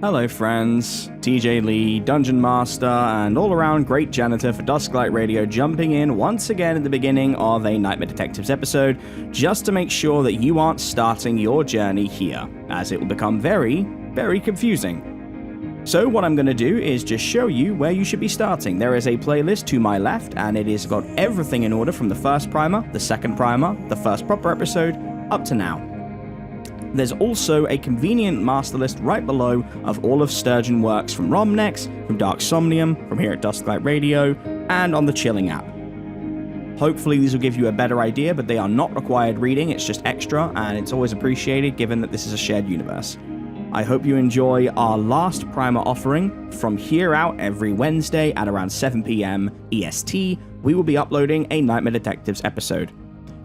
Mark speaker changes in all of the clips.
Speaker 1: Hello friends, TJ Lee, Dungeon Master, and all-around great janitor for Dusklight Radio jumping in once again at the beginning of a Nightmare Detectives episode, just to make sure that you aren't starting your journey here, as it will become very, very confusing. So what I'm going to do is just show you where you should be starting. There is a playlist to my left, and it has got everything in order from the first primer, the second primer, the first proper episode, up to now. There's also a convenient master list right below of all of Sturgeon works from Romnex, from Dark Somnium, from here at Dusklight Radio, and on the Chilling app. Hopefully these will give you a better idea, but they are not required reading, it's just extra, and it's always appreciated given that this is a shared universe. I hope you enjoy our last primer offering. From here out, every Wednesday at around 7 PM EST, we will be uploading a Nightmare Detectives episode.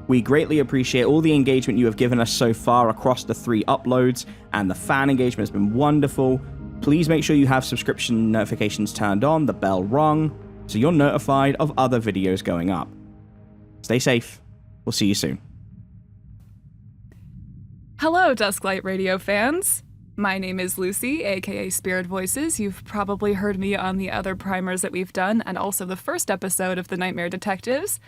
Speaker 1: We greatly appreciate all the engagement you have given us so far across the 3 uploads, and the fan engagement has been wonderful. Please make sure you have subscription notifications turned on, the bell rung, so you're notified of other videos going up. Stay safe. We'll see you soon.
Speaker 2: Hello, Dusklight Radio fans. My name is Lucy, aka Spirit Voices. You've probably heard me on the other primers that we've done, and also the first episode of the Nightmare Detectives.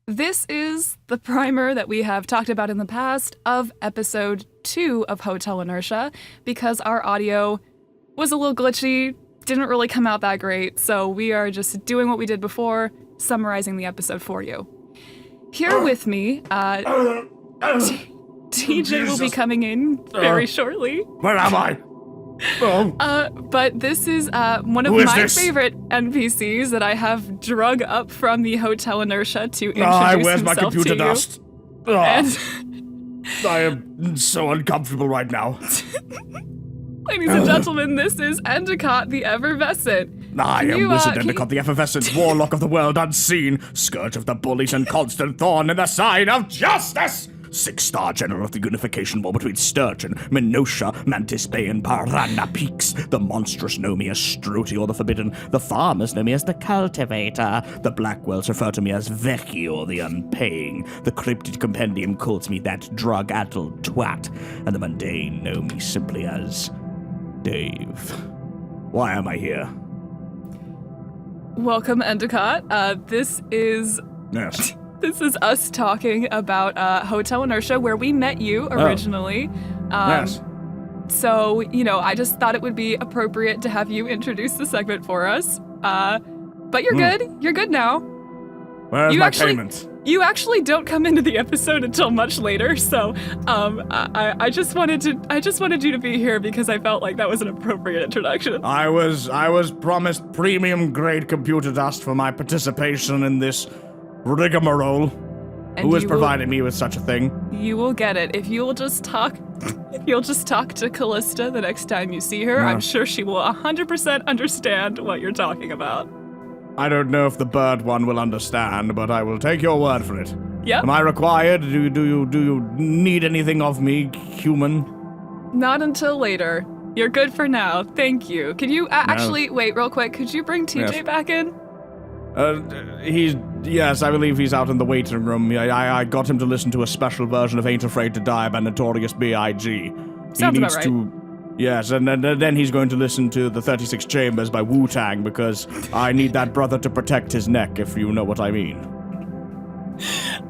Speaker 2: This is the primer that we have talked about in the past of episode 2 of Hotel Inertia, because our audio was a little glitchy, didn't really come out that great, so we are just doing what we did before, summarizing the episode for you. Here with me, TJ will be coming in very shortly.
Speaker 3: Where am I?
Speaker 2: But this is one of my favorite NPCs that I have drug up from the Hotel Inertia to introduce
Speaker 3: where's
Speaker 2: himself
Speaker 3: my computer
Speaker 2: to
Speaker 3: dust?
Speaker 2: you. And
Speaker 3: I am so uncomfortable right now.
Speaker 2: ladies and gentlemen, this is Endicott the Effervescent.
Speaker 3: I am Wizard Endicott the Effervescent, Warlock of the World Unseen, Scourge of the Bullies and constant thorn in the side of justice! 6-star General of the Unification War between Sturgeon, Minotia, Mantis Bay, and Parana Peaks. The monstrous know me as Struti or the Forbidden. The farmers know me as the Cultivator. The Blackwells refer to me as Vecchio the Unpaying. The Cryptid Compendium calls me that drug-addled twat. And the mundane know me simply as Dave. Why am I here?
Speaker 2: Welcome, Endicott. This is us talking about Hotel Inertia, where we met you originally.
Speaker 3: Yes.
Speaker 2: So, I just thought it would be appropriate to have you introduce the segment for us. But you're good. You're good now.
Speaker 3: Where's my payment?
Speaker 2: You actually don't come into the episode until much later, so I just wanted you to be here because I felt like that was an appropriate introduction.
Speaker 3: I was promised premium grade computer dust for my participation in this rigmarole.
Speaker 2: And
Speaker 3: who has provided me with such a thing?
Speaker 2: You will get it. If you'll just talk to Callista the next time you see her, I'm sure she will 100% understand what you're talking about.
Speaker 3: I don't know if the bird one will understand, but I will take your word for it.
Speaker 2: Yep.
Speaker 3: Am I required? Do you need anything of me, human?
Speaker 2: Not until later. You're good for now. Thank you. Can you actually wait real quick? Could you bring TJ back in?
Speaker 3: Yes, I believe he's out in the waiting room. I got him to listen to a special version of Ain't Afraid to Die by Notorious B.I.G.
Speaker 2: Sounds about right.
Speaker 3: Yes, and then he's going to listen to the 36 Chambers by Wu-Tang, because I need that brother to protect his neck, if you know what I mean.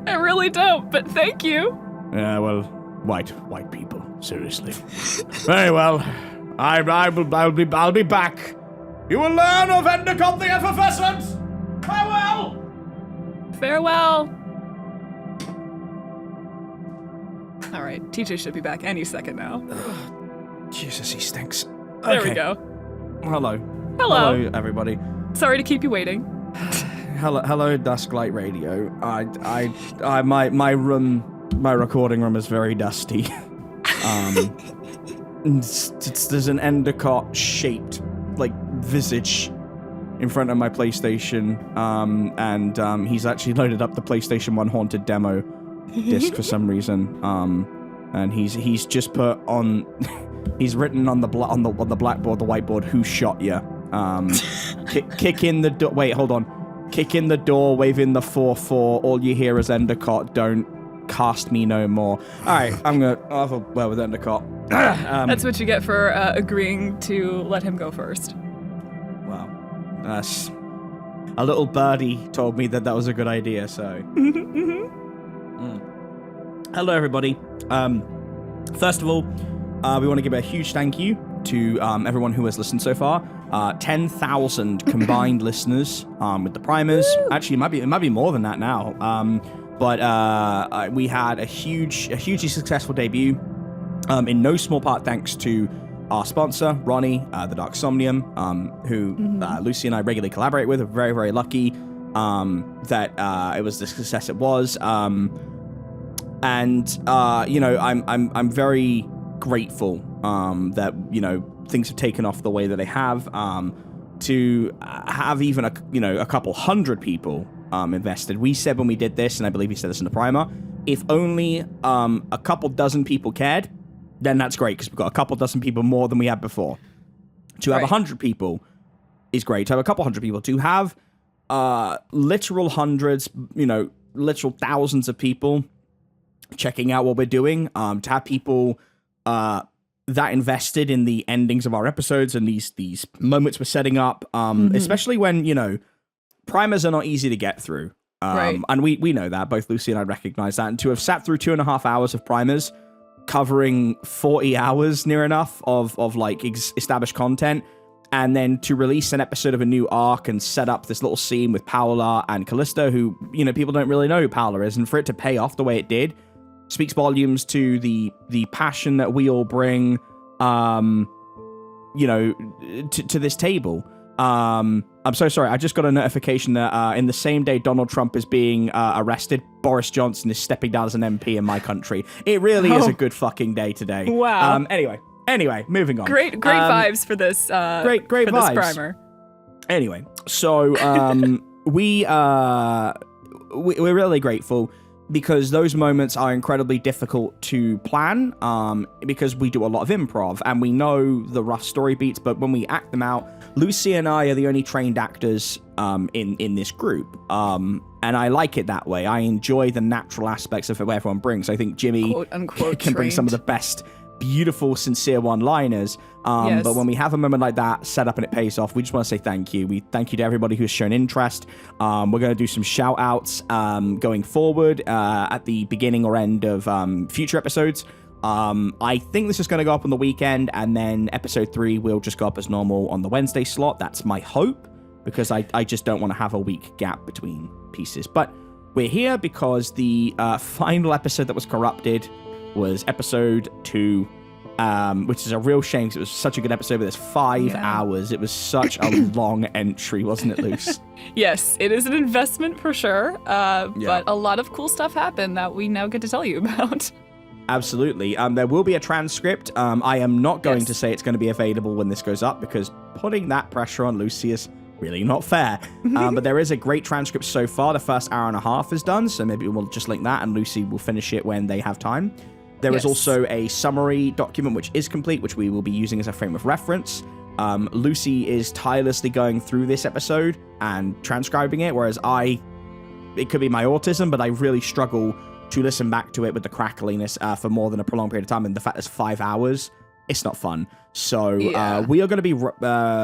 Speaker 2: I really don't, but thank you.
Speaker 3: Yeah, well, white people, seriously. Very well, I'll be back. You will learn of Endicott the Effervescent. Farewell!
Speaker 2: Farewell! Alright, TJ should be back any second now.
Speaker 1: Jesus, he stinks.
Speaker 2: There we go.
Speaker 1: Hello.
Speaker 2: Hello,
Speaker 1: everybody.
Speaker 2: Sorry to keep you waiting.
Speaker 1: Hello, Dusklight Radio. My recording room is very dusty. There's an Endicott-shaped, visage in front of my PlayStation, and he's actually loaded up the PlayStation 1 Haunted demo disc for some reason, and he's just put on, he's written on the blackboard, the whiteboard, "Who shot ya?" Kick in the door. Wait, hold on. Kick in the door, wave in the 4-4. All you hear is Endicott. Don't cast me no more. All right, I'll have a word with Endicott.
Speaker 2: That's what you get for agreeing to let him go first.
Speaker 1: Well, that's... A little birdie told me that was a good idea, so... Hello, everybody. First of all, we want to give a huge thank you to everyone who has listened so far. 10,000 combined listeners with the primers. Woo! Actually, it might be more than that now. But we had a hugely successful debut. In no small part thanks to our sponsor, Ronnie, the Dark Somnium, who Lucy and I regularly collaborate with. We're very, very lucky that it was the success it was. And I'm very grateful that, things have taken off the way that they have. To have even a couple hundred people invested. We said when we did this, and I believe we said this in the primer, if only a couple dozen people cared, then that's great, because we've got a couple dozen people more than we had before. To have 100 people is great. To have a couple hundred people. To have literal hundreds, literal thousands of people checking out what we're doing. To have people that invested in the endings of our episodes and these moments we're setting up, especially when, primers are not easy to get through. And we know that. Both Lucy and I recognize that. And to have sat through 2.5 hours of primers, covering 40 hours near enough of established content, and then to release an episode of a new arc and set up this little scene with Paola and Callisto, who, people don't really know who Paola is, and for it to pay off the way it did speaks volumes to the passion that we all bring, to this table. I'm so sorry. I just got a notification that in the same day Donald Trump is being arrested, Boris Johnson is stepping down as an MP in my country. It really is a good fucking day today.
Speaker 2: Wow.
Speaker 1: Anyway, moving on.
Speaker 2: Great vibes for this.
Speaker 1: Great
Speaker 2: for
Speaker 1: vibes.
Speaker 2: This primer.
Speaker 1: Anyway, so we're really grateful, because those moments are incredibly difficult to plan, because we do a lot of improv and we know the rough story beats, but when we act them out, Lucy and I are the only trained actors in this group, and I like it that way. I enjoy the natural aspects of what everyone brings. I think Jimmy
Speaker 2: Quote, unquote,
Speaker 1: can bring some of the best beautiful, sincere one-liners.
Speaker 2: Yes.
Speaker 1: But when we have a moment like that set up and it pays off, we just want to say thank you. We thank you to everybody who's shown interest. We're going to do some shout-outs going forward at the beginning or end of future episodes. I think this is going to go up on the weekend, and then episode 3 will just go up as normal on the Wednesday slot. That's my hope, because I just don't want to have a week gap between pieces. But we're here because the final episode that was corrupted was episode 2, which is a real shame, because it was such a good episode, but there's 5 hours. It was such a long entry, wasn't it, Luce?
Speaker 2: Yes, it is an investment for sure, but a lot of cool stuff happened that we now get to tell you about.
Speaker 1: Absolutely. There will be a transcript. I am not going to say it's going to be available when this goes up, because putting that pressure on Lucy is really not fair. But there is a great transcript so far. The first hour and a half is done, so maybe we'll just link that and Lucy will finish it when they have time. There is also a summary document which is complete, which we will be using as a frame of reference. Lucy is tirelessly going through this episode and transcribing it, whereas it could be my autism, but I really struggle to listen back to it with the crackliness for more than a prolonged period of time, and the fact there's 5 hours, it's not fun. So we are going to be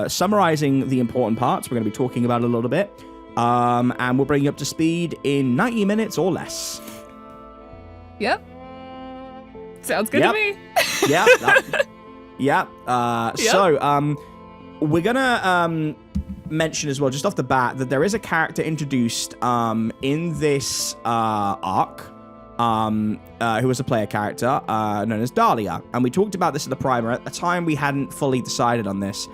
Speaker 1: summarizing the important parts. We're going to be talking about it a little bit, and we'll bring you up to speed in 90 minutes or less.
Speaker 2: Yep. Sounds good to me.
Speaker 1: So, we're gonna mention as well, just off the bat, that there is a character introduced in this arc, who was a player character known as Dahlia, and we talked about this at the primer. At the time, we hadn't fully decided on this,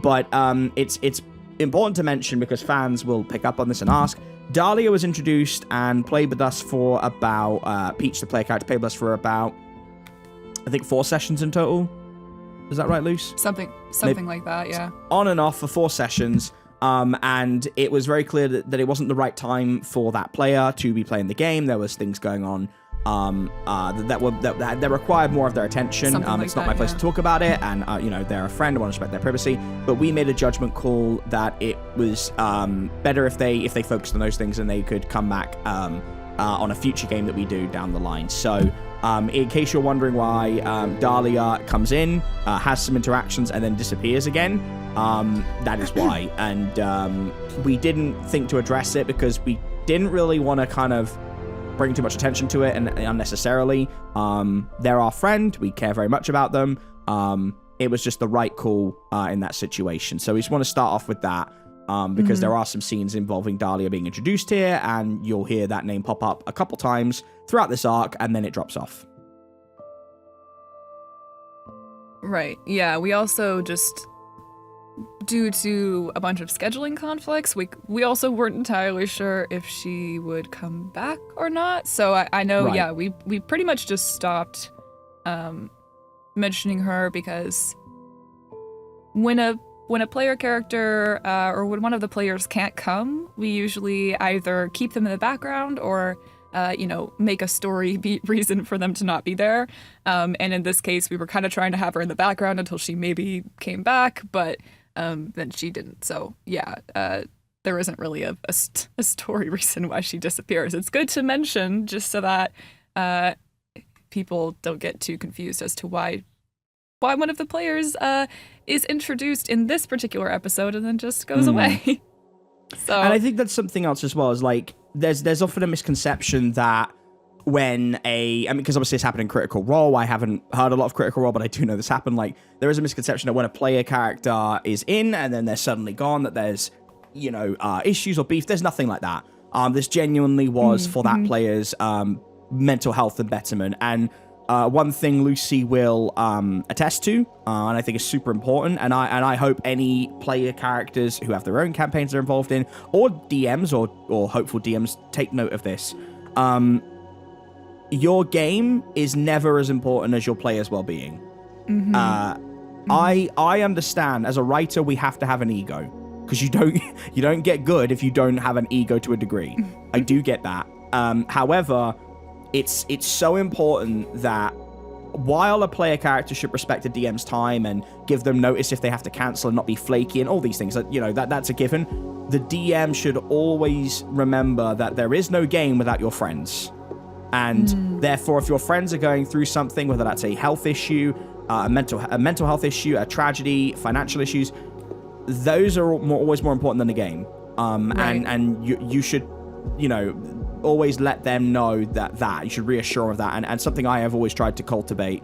Speaker 1: but it's important to mention because fans will pick up on this and ask. Dahlia was introduced and played with us for about Peach, the player character, played with us for about, I think, 4 sessions in total. Is that right, Luce?
Speaker 2: Something like that, yeah.
Speaker 1: On and off for 4 sessions, and it was very clear that it wasn't the right time for that player to be playing the game. There was things going on that required more of their attention. It's not my place to talk about it, and they're a friend. I want to respect their privacy, but we made a judgment call that it was better if they focused on those things and they could come back on a future game that we do down the line. So in case you're wondering why Dahlia comes in, has some interactions, and then disappears again, that is why. And we didn't think to address it because we didn't really want to kind of bring too much attention to it and unnecessarily. They're our friend. We care very much about them. It was just the right call in that situation. So we just want to start off with that because there are some scenes involving Dahlia being introduced here, and you'll hear that name pop up a couple times throughout this arc, and then it drops off.
Speaker 2: Right. Yeah, we also just, due to a bunch of scheduling conflicts, we also weren't entirely sure if she would come back or not. So I know,
Speaker 1: Right.
Speaker 2: yeah, we pretty much just stopped mentioning her because when a player character or when one of the players can't come, we usually either keep them in the background or make a story beat reason for them to not be there. And in this case, we were kind of trying to have her in the background until she maybe came back, but then she didn't. So yeah, there isn't really a story reason why she disappears. It's good to mention just so that people don't get too confused as to why one of the players is introduced in this particular episode and then just goes away. So,
Speaker 1: and I think that's something else as well, is like there's often a misconception that when because obviously this happened in Critical Role. I haven't heard a lot of Critical Role, but I do know this happened. Like, there is a misconception that when a player character is in and then they're suddenly gone, that there's, issues or beef. There's nothing like that. This genuinely was for that player's mental health and betterment. And one thing Lucy will attest to, and I think is super important, and I hope any player characters who have their own campaigns they're involved in, or DMs or hopeful DMs, take note of this. Your game is never as important as your player's well-being. I understand, as a writer, we have to have an ego, because you don't get good if you don't have an ego to a degree. I do get that. However, it's so important that while a player character should respect a DM's time and give them notice if they have to cancel and not be flaky and all these things, that's a given, the DM should always remember that there is no game without your friends. And therefore, if your friends are going through something, whether that's a health issue, a mental health issue, a tragedy, financial issues, those are always more important than the game.
Speaker 2: Right.
Speaker 1: And you should, always let them know that you should reassure of that. And something I have always tried to cultivate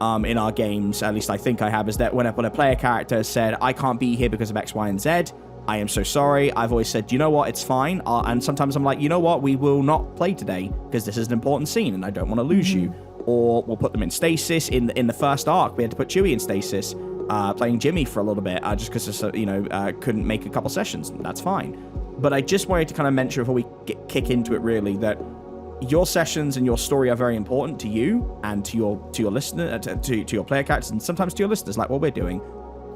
Speaker 1: in our games, at least I think I have, is that when a player character has said, I can't be here because of X, Y, and Z, I am so sorry, I've always said, you know what, it's fine. And sometimes I'm like, you know what, we will not play today because this is an important scene and I don't want to lose you. Or we'll put them in stasis. In the first arc, we had to put Chewie in stasis, playing Jimmy for a little bit, just because couldn't make a couple sessions. That's fine. But I just wanted to kind of mention before we kick into it, really, that your sessions and your story are very important to you and to your listener, to your player characters, and sometimes to your listeners, like what we're doing.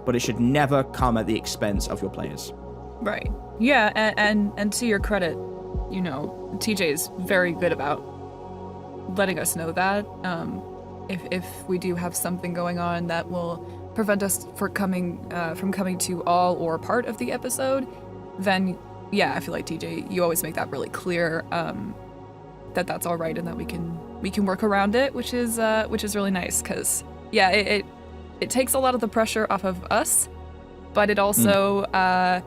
Speaker 1: But it should never come at the expense of your players.
Speaker 2: Right. Yeah, and to your credit, TJ is very good about letting us know that. If we do have something going on that will prevent us from coming to all or part of the episode, then yeah, I feel like TJ, you always make that really clear, that that's all right and that we can work around it, which is really nice, because yeah, it takes a lot of the pressure off of us, but it also I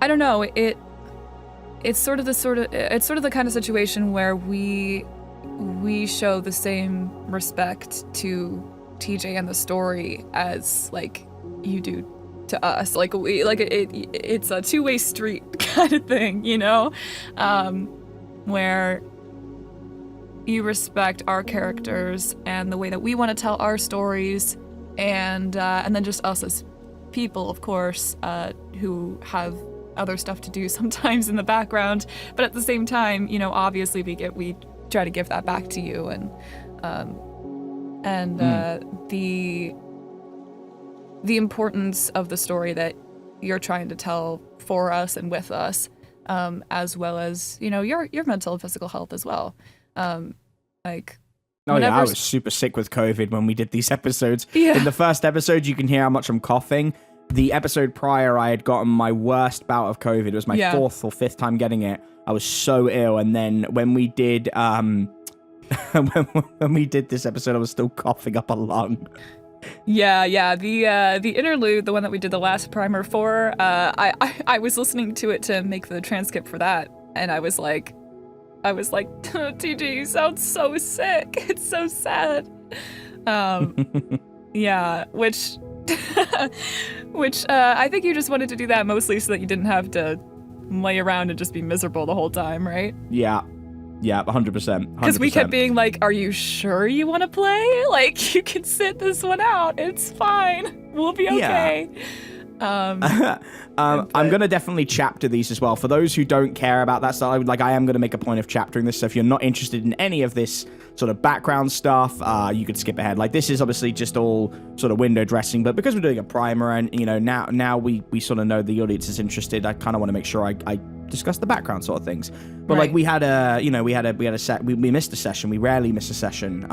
Speaker 2: don't know, it's sort of the kind of situation where we show the same respect to TJ and the story as like you do to us. Like it's a two-way street kind of thing, where you respect our characters and the way that we want to tell our stories, and then just us as people, of course, who have other stuff to do sometimes in the background, but at the same time, obviously we try to give that back to you, and the importance of the story that you're trying to tell for us and with us, as well as your mental and physical health as well. I was
Speaker 1: super sick with COVID when we did these episodes.
Speaker 2: Yeah.
Speaker 1: In the first episode, you can hear how much I'm coughing. the episode prior, I had gotten my worst bout of COVID. It was my 4th or 5th time getting it. I was so ill, and then when we did when we did this episode, I was still coughing up a lung.
Speaker 2: Yeah. The interlude, the one that we did the last primer for, I was listening to it to make the transcript for that, and I was like, TJ, you sound so sick. It's so sad. Yeah, which I think you just wanted to do that mostly so that you didn't have to lay around and just be miserable the whole time, right?
Speaker 1: Yeah, 100%.
Speaker 2: Because we kept being like, are you sure you want to play? Like, you can sit this one out. It's fine. We'll be okay.
Speaker 1: Yeah. I'm going to definitely chapter these as well. For those who don't care about that stuff, I am going to make a point of chaptering this. So if you're not interested in any of this sort of background stuff, you could skip ahead. Like, this is obviously just all sort of window dressing, but because we're doing a primer and, now we sort of know the audience is interested, I kind of want to make sure I discuss the background sort of things. But
Speaker 2: right.
Speaker 1: like we missed a session. We rarely miss a session.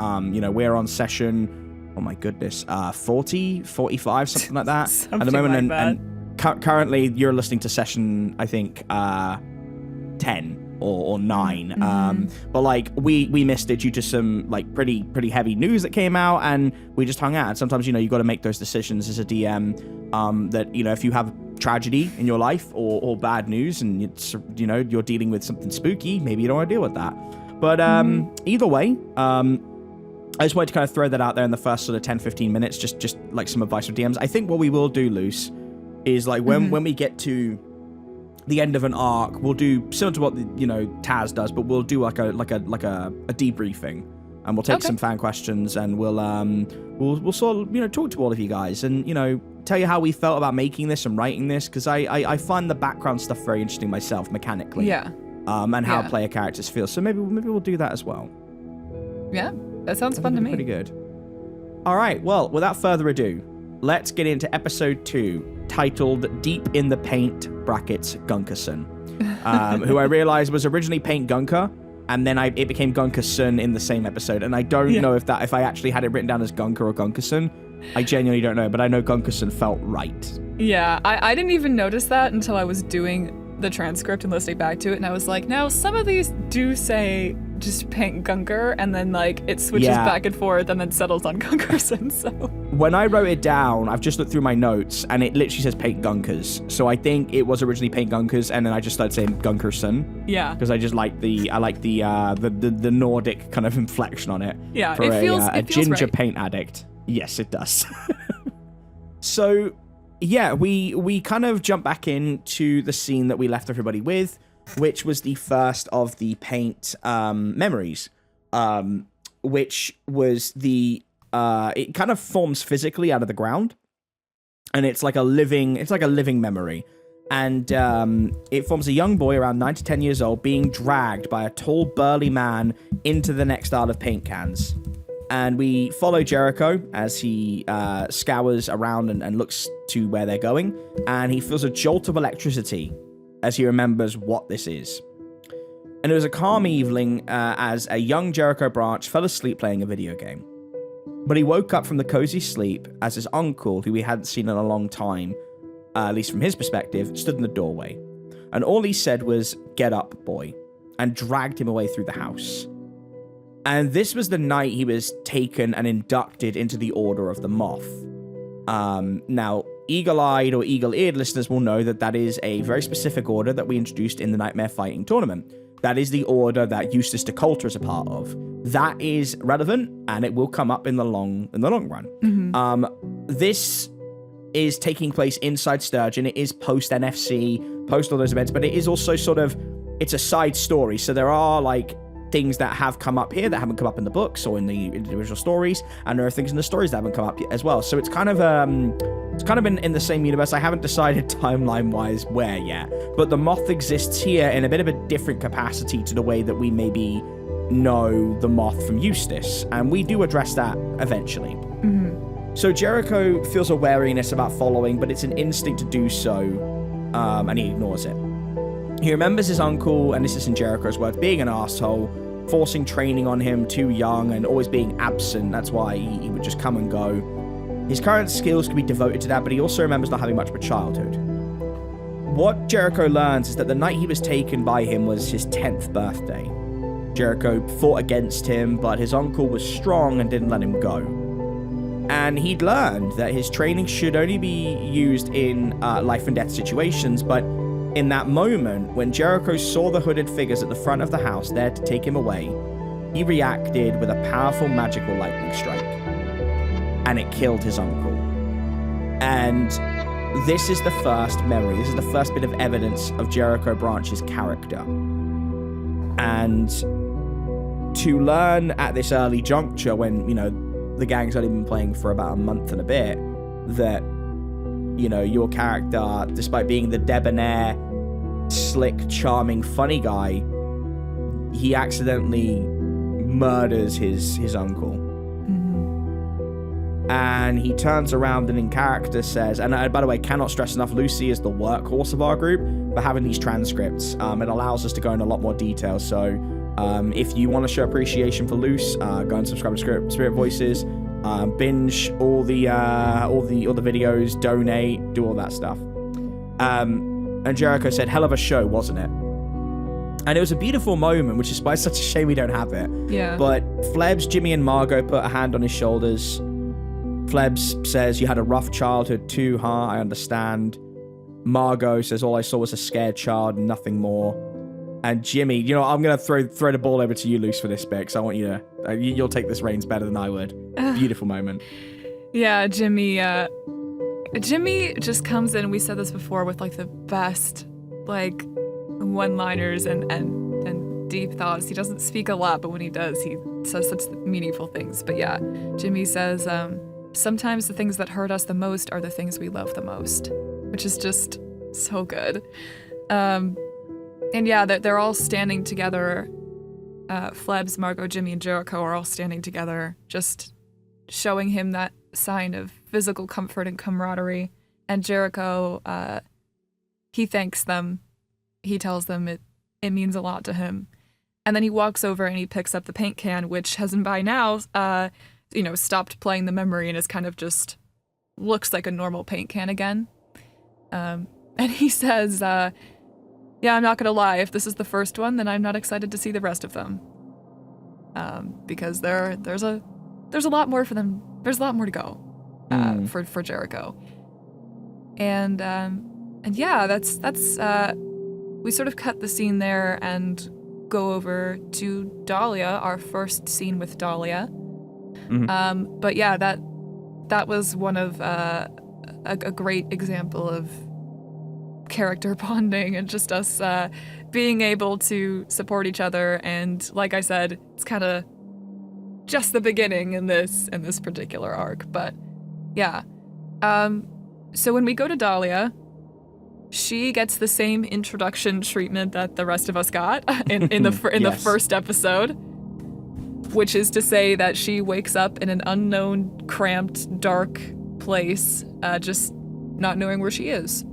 Speaker 1: We're on session, oh my goodness, 40, 45, something like that
Speaker 2: Something
Speaker 1: at the moment.
Speaker 2: like
Speaker 1: and currently you're listening to session, I think, 10 or 9.
Speaker 2: Mm-hmm.
Speaker 1: But like we missed it due to some like pretty heavy news that came out, and we just hung out. And sometimes, you got to make those decisions as a DM, that, if you have tragedy in your life or bad news and it's, you're dealing with something spooky, maybe you don't want to deal with that. But either way, I just wanted to kind of throw that out there in the first sort of 10-15 minutes, just like some advice for DMs. I think what we will do, Luce, is like when we get to the end of an arc, we'll do similar to what Taz does, but we'll do like a debriefing, and we'll take some fan questions, and we'll sort of talk to all of you guys, and tell you how we felt about making this and writing this, because I find the background stuff very interesting myself mechanically.
Speaker 2: Yeah.
Speaker 1: And how player characters feel. So maybe we'll do that as well.
Speaker 2: Yeah. That sounds fun to me.
Speaker 1: Pretty good. All right, well, without further ado, let's get into episode 2, titled Deep in the Paint, Gunkerson, who I realized was originally Paint Gunker, and then it became Gunkerson in the same episode, and I don't know if I actually had it written down as Gunker or Gunkerson. I genuinely don't know, but I know Gunkerson felt right.
Speaker 2: Yeah, I didn't even notice that until I was doing the transcript and listening back to it, and I was like, now some of these do say just Paint Gunker, and then like it switches back and forth and then settles on Gunkerson. So
Speaker 1: when I wrote it down, I've just looked through my notes and it literally says Paint Gunkers. So I think it was originally Paint Gunkers, and then I just started saying Gunkerson. Yeah, because I just like the Nordic kind of inflection on it.
Speaker 2: Yeah,
Speaker 1: for
Speaker 2: it feels
Speaker 1: a ginger
Speaker 2: right.
Speaker 1: paint addict. Yes, it does. So yeah, we kind of jump back into the scene that we left everybody with, which was the first of the Paint memories, which was it kind of forms physically out of the ground, and it's like a living memory, and it forms a young boy around 9 to 10 years old being dragged by a tall, burly man into the next aisle of paint cans. And we follow Jericho as he scours around and looks to where they're going, and he feels a jolt of electricity as he remembers what this is. And it was a calm evening as a young Jericho Branch fell asleep playing a video game. But he woke up from the cozy sleep as his uncle, who he hadn't seen in a long time, at least from his perspective, stood in the doorway. And all he said was, "Get up, boy," and dragged him away through the house. And this was the night he was taken and inducted into the Order of the Moth. Now, eagle-eyed or eagle-eared listeners will know that is a very specific order that we introduced in the Nightmare Fighting Tournament. That is the order that Eustace de Coulter is a part of. That is relevant, and it will come up in the long run. Mm-hmm. This is taking place inside Sturgeon. It is post-NFC, post all those events, but it is also it's a side story. So there are, like, things that have come up here that haven't come up in the books or in the individual stories, and there are things in the stories that haven't come up as well. So it's kind of in the same universe. I haven't decided timeline-wise where yet, but the Moth exists here in a bit of a different capacity to the way that we maybe know the Moth from Eustace, and we do address that eventually. Mm-hmm. So Jericho feels a wariness about following, but it's an instinct to do so, and he ignores it. He remembers his uncle, and this is in Jericho's words, being an asshole, forcing training on him too young and always being absent. That's why he would just come and go. His current skills can be devoted to that, but he also remembers not having much of a childhood. What Jericho learns is that the night he was taken by him was his 10th birthday. Jericho fought against him, but his uncle was strong and didn't let him go. And he'd learned that his training should only be used in life and death situations, but in that moment, when Jericho saw the hooded figures at the front of the house there to take him away, he reacted with a powerful magical lightning strike. And it killed his uncle. And this is the first memory, this is the first bit of evidence of Jericho Branch's character. And to learn at this early juncture, when, the gang's only been playing for about a month and a bit, that, your character, despite being the debonair, slick, charming, funny guy, he accidentally murders his uncle. Mm-hmm. And he turns around and in character says, and by the way, cannot stress enough, Lucy is the workhorse of our group for having these transcripts. It allows us to go into a lot more detail. So if you want to show appreciation for Luce, go and subscribe to Spirit Voices, binge all the videos, donate, do all that stuff. And Jericho said, "Hell of a show, wasn't it?" And it was a beautiful moment, which is why it's such a shame we don't have it.
Speaker 2: Yeah.
Speaker 1: But Flebs, Jimmy, and Margot put a hand on his shoulders. Flebs says, "You had a rough childhood too, huh? I understand." Margot says, "All I saw was a scared child, nothing more." And Jimmy, I'm going to throw the ball over to you, Luce, for this bit, because I want you to... you'll take this reins better than I would. Beautiful moment.
Speaker 2: Yeah, Jimmy just comes in, we said this before, with, the best, one-liners and deep thoughts. He doesn't speak a lot, but when he does, he says such meaningful things. But yeah, Jimmy says, sometimes the things that hurt us the most are the things we love the most, which is just so good. And yeah, they're all standing together. Flebs, Margot, Jimmy, and Jericho are all standing together, just showing him that sign of physical comfort and camaraderie. And Jericho, he thanks them. He tells them it means a lot to him. And then he walks over and he picks up the paint can, which has by now, stopped playing the memory and is kind of just looks like a normal paint can again. And he says, "Yeah, I'm not gonna lie. If this is the first one, then I'm not excited to see the rest of them, because there's a lot more for them. There's a lot more to go for Jericho, and yeah, that's we sort of cut the scene there and go over to Dahlia, our first scene with Dahlia. Mm-hmm. But yeah, that was one of a great example of character bonding and just us being able to support each other. And like I said, it's kind of just the beginning in this particular arc. But yeah, so when we go to Dahlia, she gets the same introduction treatment that the rest of us got in the first episode, which is to say that she wakes up in an unknown, cramped, dark place, just not knowing where she is.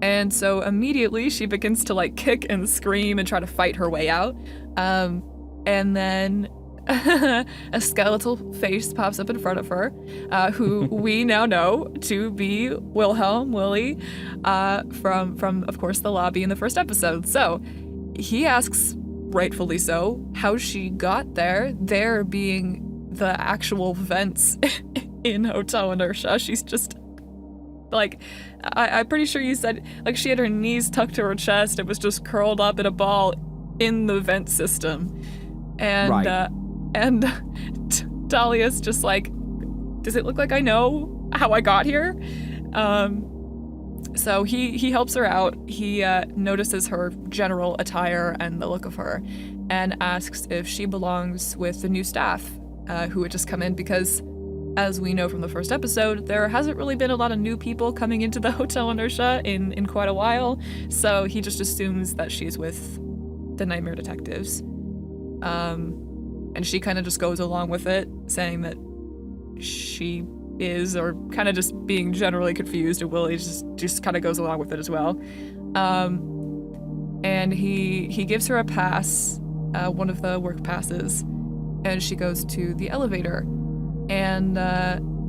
Speaker 2: And so immediately she begins to kick and scream and try to fight her way out. And then a skeletal face pops up in front of her, who we now know to be Willie, from of course the lobby in the first episode. So he asks, rightfully so, how she got there being the actual vents in Hotel Inertia. She's just I'm pretty sure you said she had her knees tucked to her chest. It was just curled up in a ball in the vent system. And
Speaker 1: right.
Speaker 2: And Dahlia's just does it look like I know how I got here? So he helps her out. He notices her general attire and the look of her and asks if she belongs with the new staff who had just come in, because as we know from the first episode, there hasn't really been a lot of new people coming into the Hotel Inertia in quite a while, so he just assumes that she's with the Nightmare Detectives. And she kind of just goes along with it, saying that she is, or kind of just being generally confused, and Willie just kind of goes along with it as well. And he gives her a pass, one of the work passes, and she goes to the elevator. And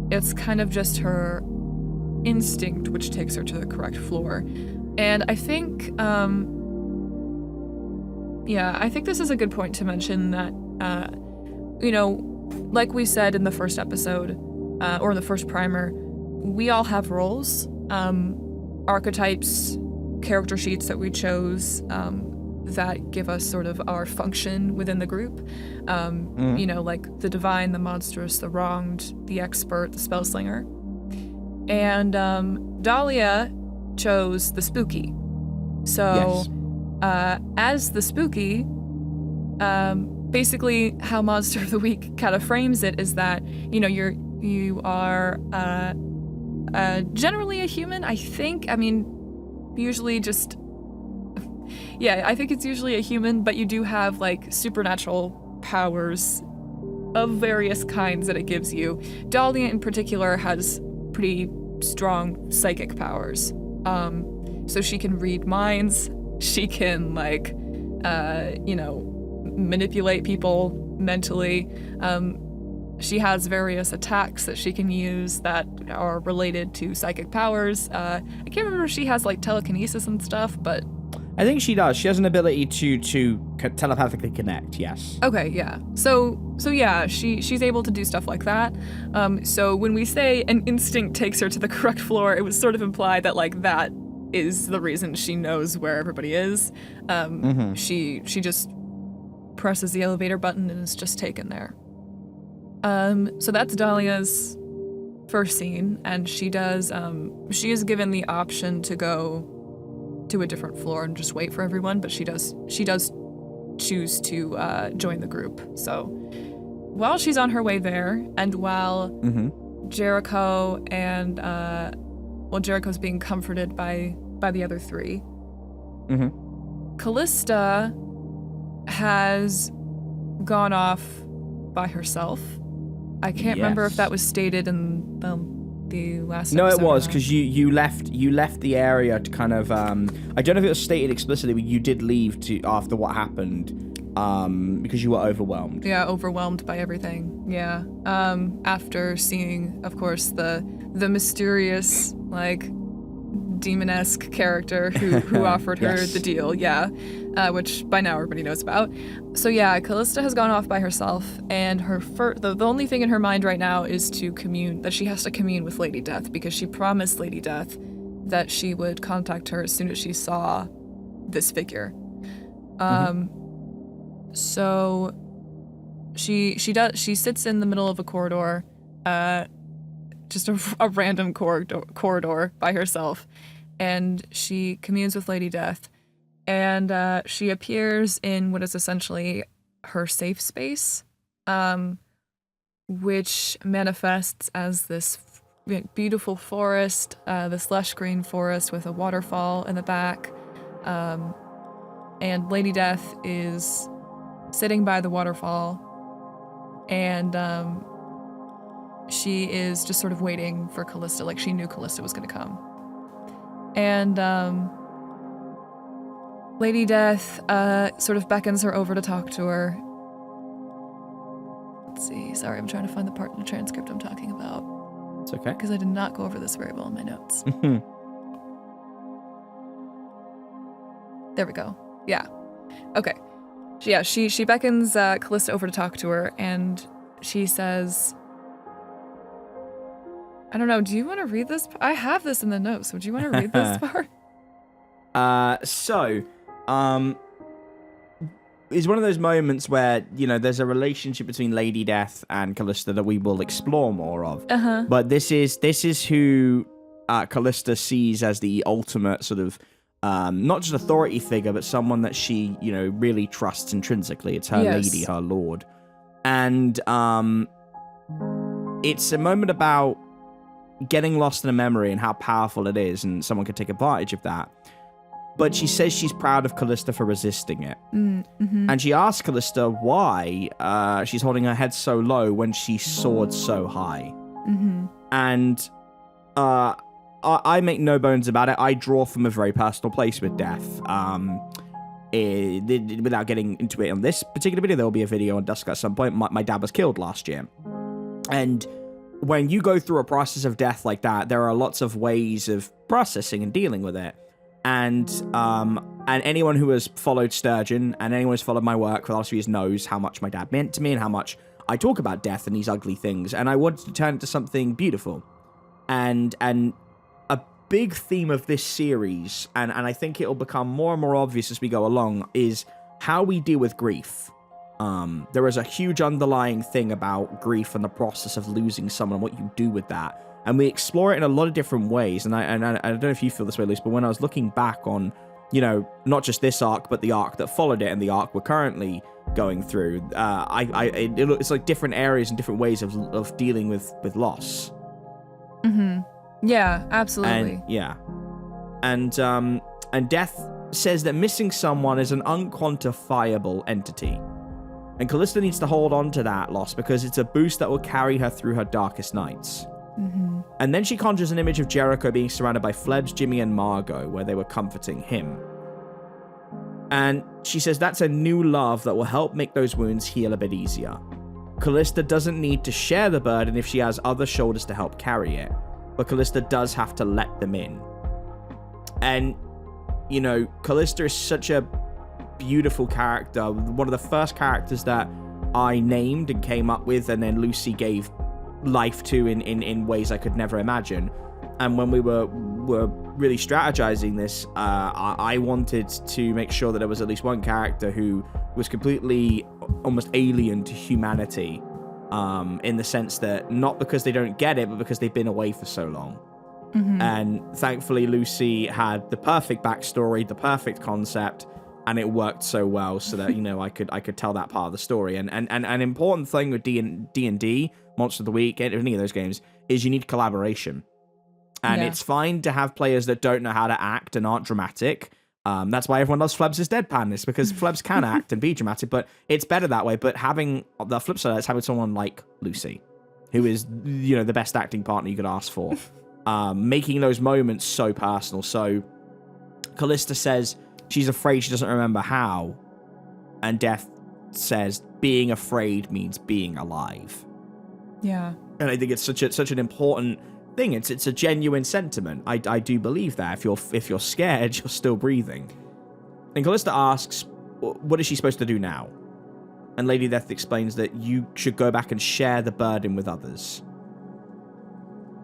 Speaker 2: It's kind of just her instinct which takes her to the correct floor. And I think, I think this is a good point to mention that, like we said in the first episode, or in the first primer, we all have roles, archetypes, character sheets that we chose, that give us sort of our function within the group. Like the divine, the monstrous, the wronged, the expert, the spellslinger. And Dahlia chose the spooky. So, as the spooky, basically how Monster of the Week kind of frames it is that, you are generally a human, I think. I mean, usually just... Yeah, I think it's usually a human, but you do have, like, supernatural powers of various kinds that it gives you. Dahlia, in particular, has pretty strong psychic powers. So she can read minds, she can, like, manipulate people mentally. She has various attacks that she can use that are related to psychic powers. I can't remember if she has, like, telekinesis and stuff, but...
Speaker 1: I think she does. She has an ability to telepathically connect, yes.
Speaker 2: Okay, yeah. So yeah, she's able to do stuff like that. So when we say an instinct takes her to the correct floor, it was sort of implied that, like, that is the reason she knows where everybody is. She just presses the elevator button and is just taken there. So that's Dahlia's first scene, and she is given the option to go to a different floor and just wait for everyone, but she does choose to join the group. So while she's on her way there, and while Jericho and Jericho's being comforted by the other three, Callista has gone off by herself. I can't remember if that was stated in the last
Speaker 1: No,
Speaker 2: episode.
Speaker 1: it was, because you left the area to kind of I don't know if it was stated explicitly, but you did leave after what happened, because you were overwhelmed.
Speaker 2: Yeah, overwhelmed by everything. Yeah. After seeing, of course, the mysterious, like, demon-esque character who offered her the deal, which by now everybody knows about. So yeah, Callista has gone off by herself, and the only thing in her mind right now is that she has to commune with Lady Death, because she promised Lady Death that she would contact her as soon as she saw this figure. So she sits in the middle of a corridor, just a random corridor by herself, and she communes with Lady Death, and she appears in what is essentially her safe space, which manifests as this beautiful forest, this lush green forest with a waterfall in the back, and Lady Death is sitting by the waterfall, and she is just sort of waiting for Callista, like she knew Callista was going to come. And Lady Death sort of beckons her over to talk to her. Let's see, sorry, I'm trying to find the part in the transcript I'm talking about.
Speaker 1: It's okay.
Speaker 2: Because I did not go over this very well in my notes. There we go. Yeah. Okay. Yeah, she beckons Callista over to talk to her, and she says... I don't know, do you want to read this? I have this in the notes, so do you want to read this part?
Speaker 1: It's one of those moments where, there's a relationship between Lady Death and Callista that we will explore more of. But this is who Callista sees as the ultimate sort of, not just authority figure, but someone that she, really trusts intrinsically. It's her lady, her lord. And it's a moment about getting lost in a memory and how powerful it is, and someone could take advantage of that. But she says she's proud of Callista for resisting it. And she asks Callista why she's holding her head so low when she soared so high. And I make no bones about it. I draw from a very personal place with death. Without getting into it on this particular video, there will be a video on Dusk at some point. My dad was killed last year. And when you go through a process of death like that, there are lots of ways of processing and dealing with it. And anyone who has followed Sturgeon and anyone who's followed my work for the last few years knows how much my dad meant to me and how much I talk about death and these ugly things. And I wanted to turn it to something beautiful. And a big theme of this series, and I think it'll become more and more obvious as we go along, is how we deal with grief. There is a huge underlying thing about grief and the process of losing someone and what you do with that. And we explore it in a lot of different ways. And I don't know if you feel this way, Luce, but when I was looking back on, not just this arc, but the arc that followed it and the arc we're currently going through, it's like different areas and different ways of dealing with loss.
Speaker 2: Mm-hmm. Yeah, absolutely.
Speaker 1: And Death says that missing someone is an unquantifiable entity. And Callista needs to hold on to that loss because it's a boost that will carry her through her darkest nights.
Speaker 2: Mm-hmm.
Speaker 1: And then she conjures an image of Jericho being surrounded by Flebs, Jimmy, and Margot, where they were comforting him. And she says that's a new love that will help make those wounds heal a bit easier. Callista doesn't need to share the burden if she has other shoulders to help carry it, but Callista does have to let them in. And, Callista is such a beautiful character, one of the first characters that I named and came up with, and then Lucy gave life to in ways I could never imagine. And when we were really strategizing this, I wanted to make sure that there was at least one character who was completely almost alien to humanity, in the sense that not because they don't get it, but because they've been away for so long.
Speaker 2: Mm-hmm.
Speaker 1: And thankfully Lucy had the perfect backstory, the perfect concept, and it worked so well so that I could tell that part of the story. And an important thing with D&D, Monster of the Week, any of those games, is you need collaboration. And it's fine to have players that don't know how to act and aren't dramatic. That's why everyone loves Flebs' deadpanness, because Flebs can act and be dramatic, but it's better that way. But having the flip side is having someone like Lucy, who is the best acting partner you could ask for, making those moments so personal. So Callista says she's afraid she doesn't remember how, and Death says being afraid means being alive.
Speaker 2: Yeah.
Speaker 1: And I think it's such an important thing. It's a genuine sentiment. I do believe that if you're scared, you're still breathing. And Callista asks, what is she supposed to do now? And Lady Death explains that you should go back and share the burden with others.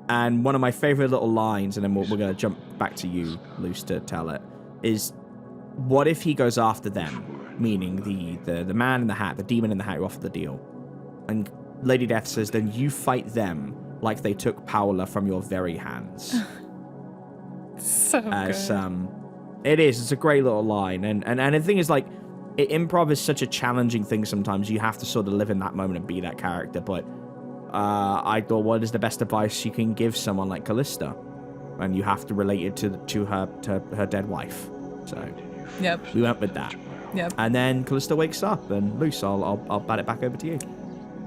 Speaker 1: And one of my favorite little lines, and then we're going to jump back to you, Luce, to tell it, is, what if he goes after them? Meaning the man in the hat, the demon in the hat who offered the deal. And Lady Death says, then you fight them like they took Paola from your very hands.
Speaker 2: So good.
Speaker 1: It's a great little line. And the thing is, like, improv is such a challenging thing sometimes. You have to sort of live in that moment and be that character. But I thought, what is the best advice you can give someone like Callista? And you have to relate it to her dead wife. So
Speaker 2: Yep.
Speaker 1: we went with that.
Speaker 2: Yep.
Speaker 1: And then Callista wakes up, and Luce, I'll bat it back over to you.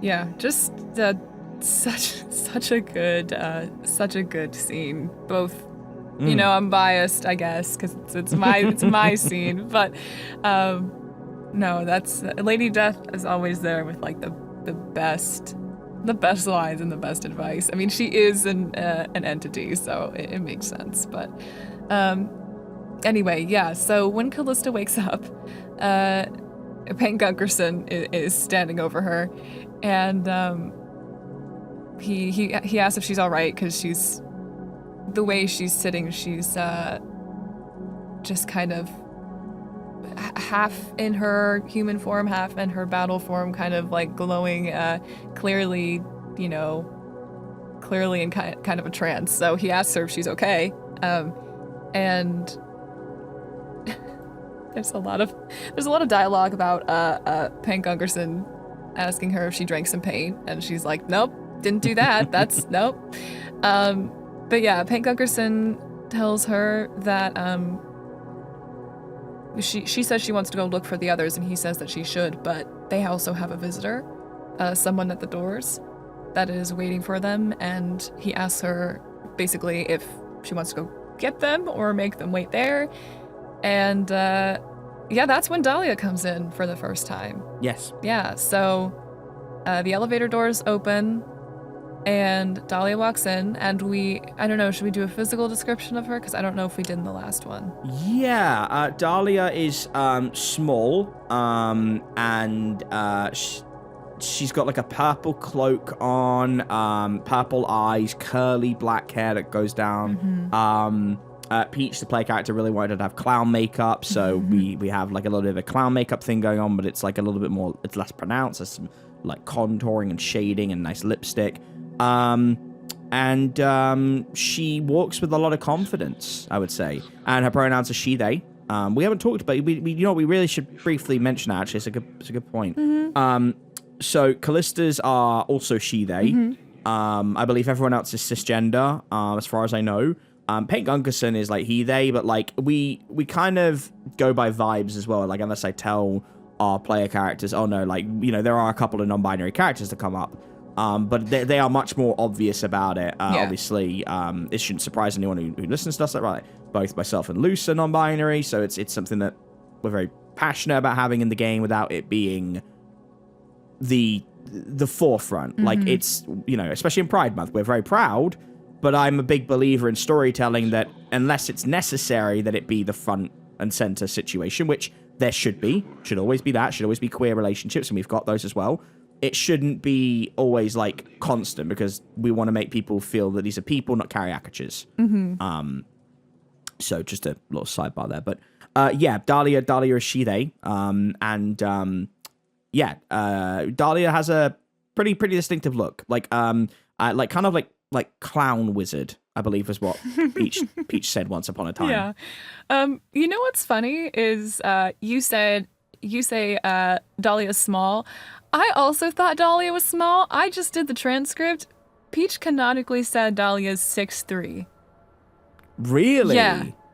Speaker 2: Yeah, just such a good scene. Both, I'm biased, I guess, because it's my scene. But no, that's Lady Death is always there with like the best lines and the best advice. I mean, she is an entity, so it makes sense. But anyway, yeah. So when Callista wakes up, Gunkerson is standing over her, and he asks if she's all right, because she's, the way she's sitting, she's just kind of half in her human form, half in her battle form, kind of like glowing, clearly in kind of a trance. So he asks her if she's okay, and there's a lot of dialogue about Gunkerson asking her if she drank some paint, and she's like, nope, didn't do that. That's nope. But yeah, Gunkerson tells her that she says she wants to go look for the others, and he says that she should, but they also have a visitor, someone at the doors that is waiting for them, and he asks her basically if she wants to go get them or make them wait there. And that's when Dahlia comes in for the first time.
Speaker 1: Yes.
Speaker 2: Yeah, so the elevator doors open, And Dahlia walks in, and I don't know, should we do a physical description of her? Because I don't know if we did in the last one.
Speaker 1: Yeah, Dahlia is small, and she's got like a purple cloak on, purple eyes, curly black hair that goes down. Peach, the play character, really wanted to have clown makeup, so we have like a little bit of a clown makeup thing going on, but it's like a little bit more, it's less pronounced. There's some like contouring and shading and nice lipstick. She walks with a lot of confidence, I would say. And her pronouns are she, they. We haven't talked about, we really should briefly mention that, actually. It's a good point. So Callista's are also she, they. I believe everyone else is cisgender, as far as I know. Pink Gunkerson is like he, they, but like we kind of go by vibes as well. Like unless I tell our player characters, oh no, like, there are a couple of non-binary characters that come up. But they are much more obvious about it. Obviously, it shouldn't surprise anyone who listens to us. Right? Both myself and Luce are non-binary, so it's something that we're very passionate about having in the game without it being the forefront. Like it's, especially in Pride Month, we're very proud. But I'm a big believer in storytelling that unless it's necessary that it be the front and center situation, which there should always be that, should always be queer relationships, and we've got those as well. It shouldn't be always like constant because we want to make people feel that these are people, not caricatures. So just a little sidebar there, but Dahlia is she, they, Dahlia has a pretty distinctive look, like kind of like clown wizard, I believe is what Peach said once upon a time.
Speaker 2: Yeah. You know what's funny is you say Dahlia's small. I also thought Dahlia was small. I just did the transcript. Peach canonically said Dahlia's 6'3".
Speaker 1: Really?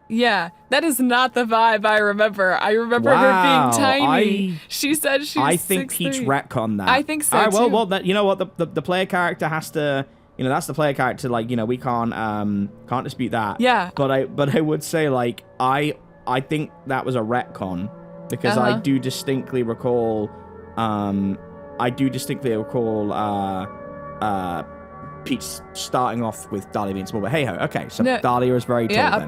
Speaker 2: Yeah. That is not the vibe I remember. I remember her being tiny. She said she was
Speaker 1: I think 6'3". Peach retconned that.
Speaker 2: I think so,
Speaker 1: all right,
Speaker 2: too.
Speaker 1: Well, that, you know what? The player character has to... that's the player character. Like, we can't dispute that.
Speaker 2: Yeah.
Speaker 1: But I would say, like, I think that was a retcon because I do distinctly recall, Peach starting off with Dahlia being small. But hey ho, okay. So no, Dahlia is very tall.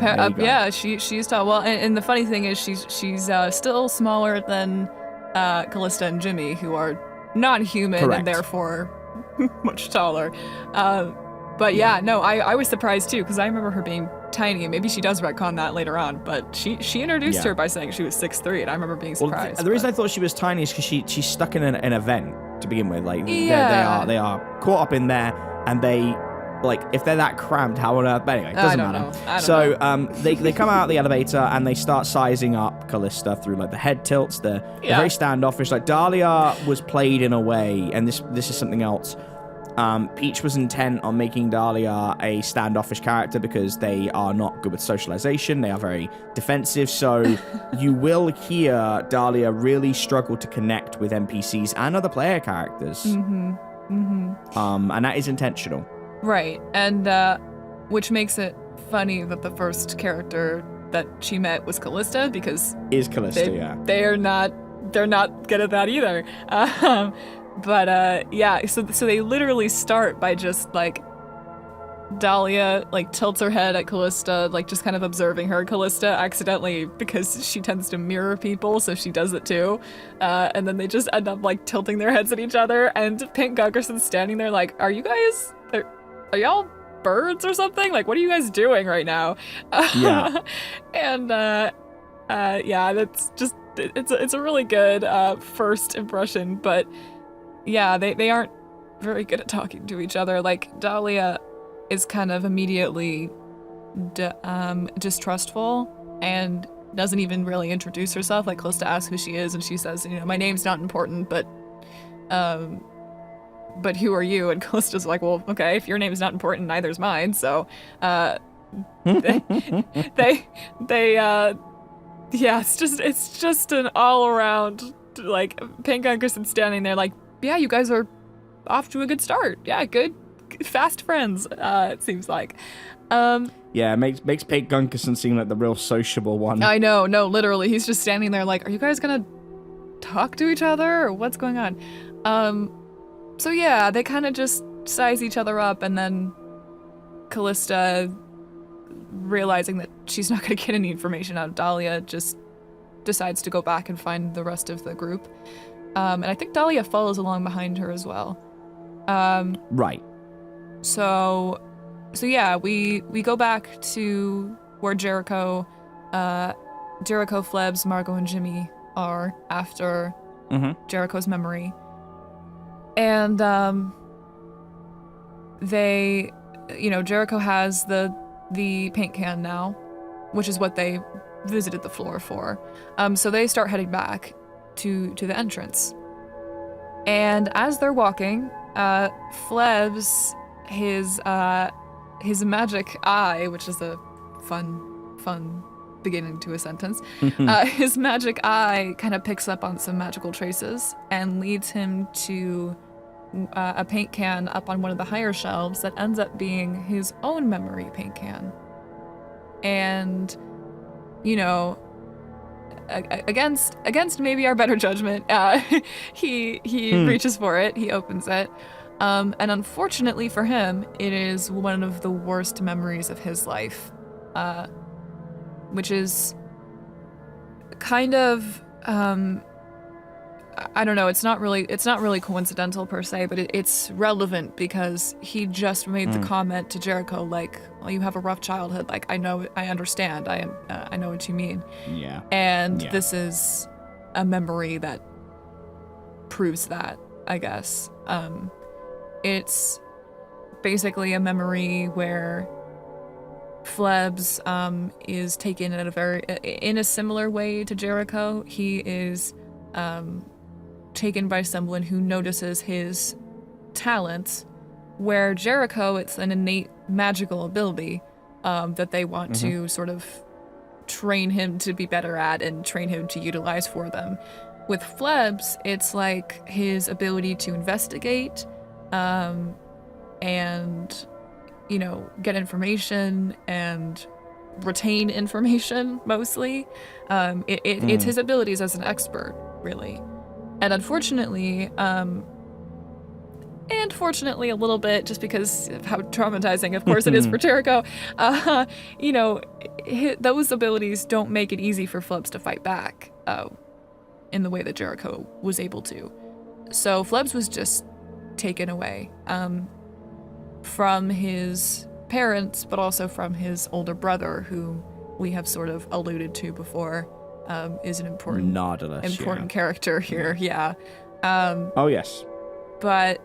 Speaker 2: She's tall. Well, and the funny thing is, she's still smaller than Callista and Jimmy, who are non-human. Correct. And therefore much taller. But yeah, no, I was surprised too, because I remember her being tiny, and maybe she does retcon that later on, but she introduced her by saying she was 6'3", and I remember being surprised.
Speaker 1: Well, the reason I thought she was tiny is because she's stuck in an event to begin with. Like, they are caught up in there, and they, like, if they're that cramped, how on earth? But anyway, it doesn't matter. So they come out of the elevator, and they start sizing up Callista through, like, the head tilts. They're very standoffish. Like, Dahlia was played in a way, and this is something else. Peach was intent on making Dahlia a standoffish character because they are not good with socialization. They are very defensive. So you will hear Dahlia really struggle to connect with NPCs and other player characters. And that is intentional. Right. And which makes it funny that the first character that she met was Callista, because they're not good at that either. But so they literally start by just, like, Dahlia, like, tilts her head at Callista, like, just kind of observing her. Callista accidentally, because she tends to mirror people, so she does it too. And then they just end up, like, tilting their heads at each other, and Pink Gunkerson's standing there like, are y'all birds or something? Like, what are you guys doing right now? And that's just, it's a really good first impression, but yeah, they aren't very good at talking to each other. Like, Dahlia is kind of immediately distrustful and doesn't even really introduce herself. Like, Callista asks who she is, and she says, my name's not important, but who are you? And Callista's like, well, okay, if your name is not important, neither's mine. So it's just an all around, like, Pink Gunkerson standing there like, yeah, you guys are off to a good start. Yeah, good, fast friends, it seems like. It makes Pink Gunkerson seem like the real sociable one. I know, no, literally. He's just standing there like, are you guys gonna talk to each other, or what's going on? So yeah, they kind of just
Speaker 2: size each other up, and then Callista, realizing that she's not going to get any information out of Dahlia, just decides to go back and find the rest of the group. And I think Dahlia follows along behind her as well.
Speaker 1: Right.
Speaker 2: So yeah, we go back to where Jericho, Flebs, Margot, and Jimmy are after Jericho's memory. And they, Jericho has the paint can now, which is what they visited the floor for. So they start heading back to the entrance. And as they're walking, Flebs, his magic eye, which is a fun beginning to a sentence, his magic eye kind of picks up on some magical traces and leads him to a paint can up on one of the higher shelves that ends up being his own memory paint can. And, against maybe our better judgment, he reaches for it, he opens it. And unfortunately for him, it is one of the worst memories of his life, which is kind of, I don't know, it's not really coincidental per se, but it's relevant because he just made the comment to Jericho, like, well, you have a rough childhood, like, I understand, I know what you mean.
Speaker 1: Yeah.
Speaker 2: And this is a memory that proves that, I guess. It's basically a memory where Flebs is taken in a similar way to Jericho. He is taken by someone who notices his talents, where Jericho, it's an innate magical ability that they want to sort of train him to be better at and train him to utilize for them. With Flebs, it's like his ability to investigate and, get information and retain information, mostly. It's his abilities as an expert, really. And unfortunately, and fortunately a little bit, just because of how traumatizing, of course, it is for Jericho, those abilities don't make it easy for Flebs to fight back in the way that Jericho was able to. So Flebs was just taken away from his parents, but also from his older brother, who we have sort of alluded to before, is an important character here. Yeah.
Speaker 1: Oh yes.
Speaker 2: But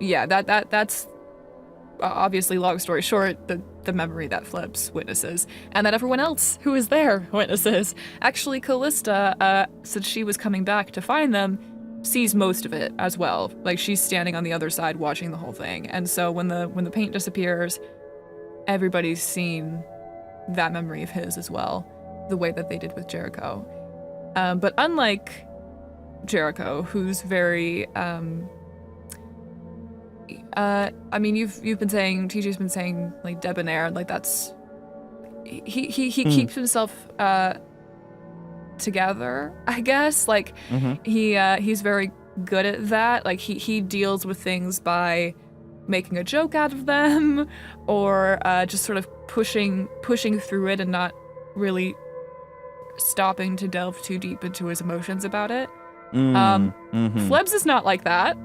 Speaker 2: yeah, that's obviously, long story short, the memory that Flebs witnesses, and that everyone else who is there witnesses. Actually, Callista, since she was coming back to find them, sees most of it as well. Like, she's standing on the other side watching the whole thing. And so when the paint disappears, everybody's seen that memory of his as well, the way that they did with Jericho. But unlike Jericho, who's very you've been saying, TJ's been saying, like, debonair, like, that's he keeps himself together, I guess. Like, he's very good at that. Like, he deals with things by making a joke out of them, or just sort of pushing through it and not really stopping to delve too deep into his emotions about it. Flebs is not like that.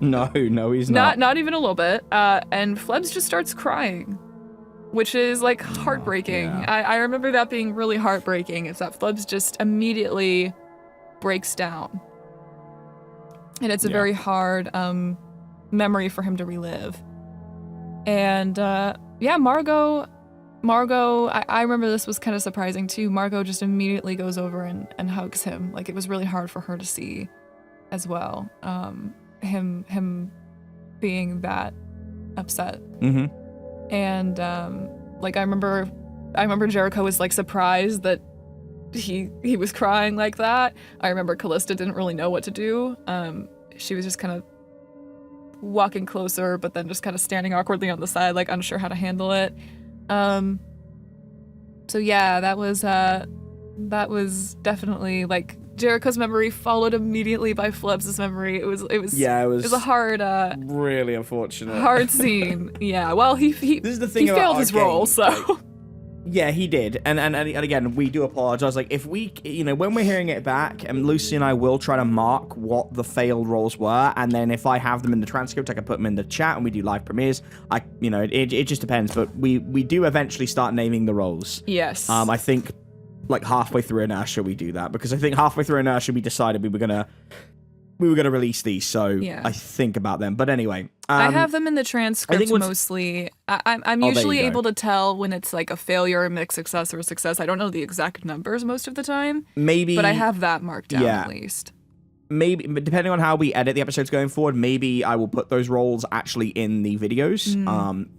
Speaker 2: No, he's not. Not even a little bit. And Flebs just starts crying, which is, like, heartbreaking. I remember that being really heartbreaking, is that Flebs just immediately breaks down. And it's a very hard memory for him to relive. And Margot, I remember this was kind of surprising too. Margot just immediately goes over and hugs him. Like, it was really hard for her to see as well. Him being that upset. And like, I remember Jericho was, like, surprised that he was crying like that. I remember Callista didn't really know what to do. She was just kind of walking closer, but then just kind of standing awkwardly on the side, like, unsure how to handle it. So yeah, that was definitely, like, Jericho's memory followed immediately by Fleb's memory. It was a hard
Speaker 1: really unfortunate.
Speaker 2: hard scene. Yeah. Well, he
Speaker 1: This is the thing
Speaker 2: he
Speaker 1: about
Speaker 2: failed
Speaker 1: our
Speaker 2: his role,
Speaker 1: game,
Speaker 2: so
Speaker 1: like, yeah, he did. And again, we do apologize. Like, if we, when we're hearing it back, and Lucy and I will try to mark what the failed roles were, and then if I have them in the transcript, I can put them in the chat, and we do live premieres. It just depends, but we do eventually start naming the roles.
Speaker 2: yes.
Speaker 1: I think, like, halfway through Inertia, we do that, because I think halfway through Inertia, we decided we were gonna release these, so
Speaker 2: Yeah.
Speaker 1: I think about them. But anyway,
Speaker 2: I have them in the transcript
Speaker 1: Oh,
Speaker 2: mostly. I'm
Speaker 1: there
Speaker 2: usually
Speaker 1: you go.
Speaker 2: able to tell when it's like a failure, a mixed success, or a success. I don't know the exact numbers most of the time,
Speaker 1: maybe,
Speaker 2: but I have that marked down
Speaker 1: yeah.
Speaker 2: at least.
Speaker 1: maybe, but depending on how we edit the episodes going forward, maybe I will put those roles actually in the videos.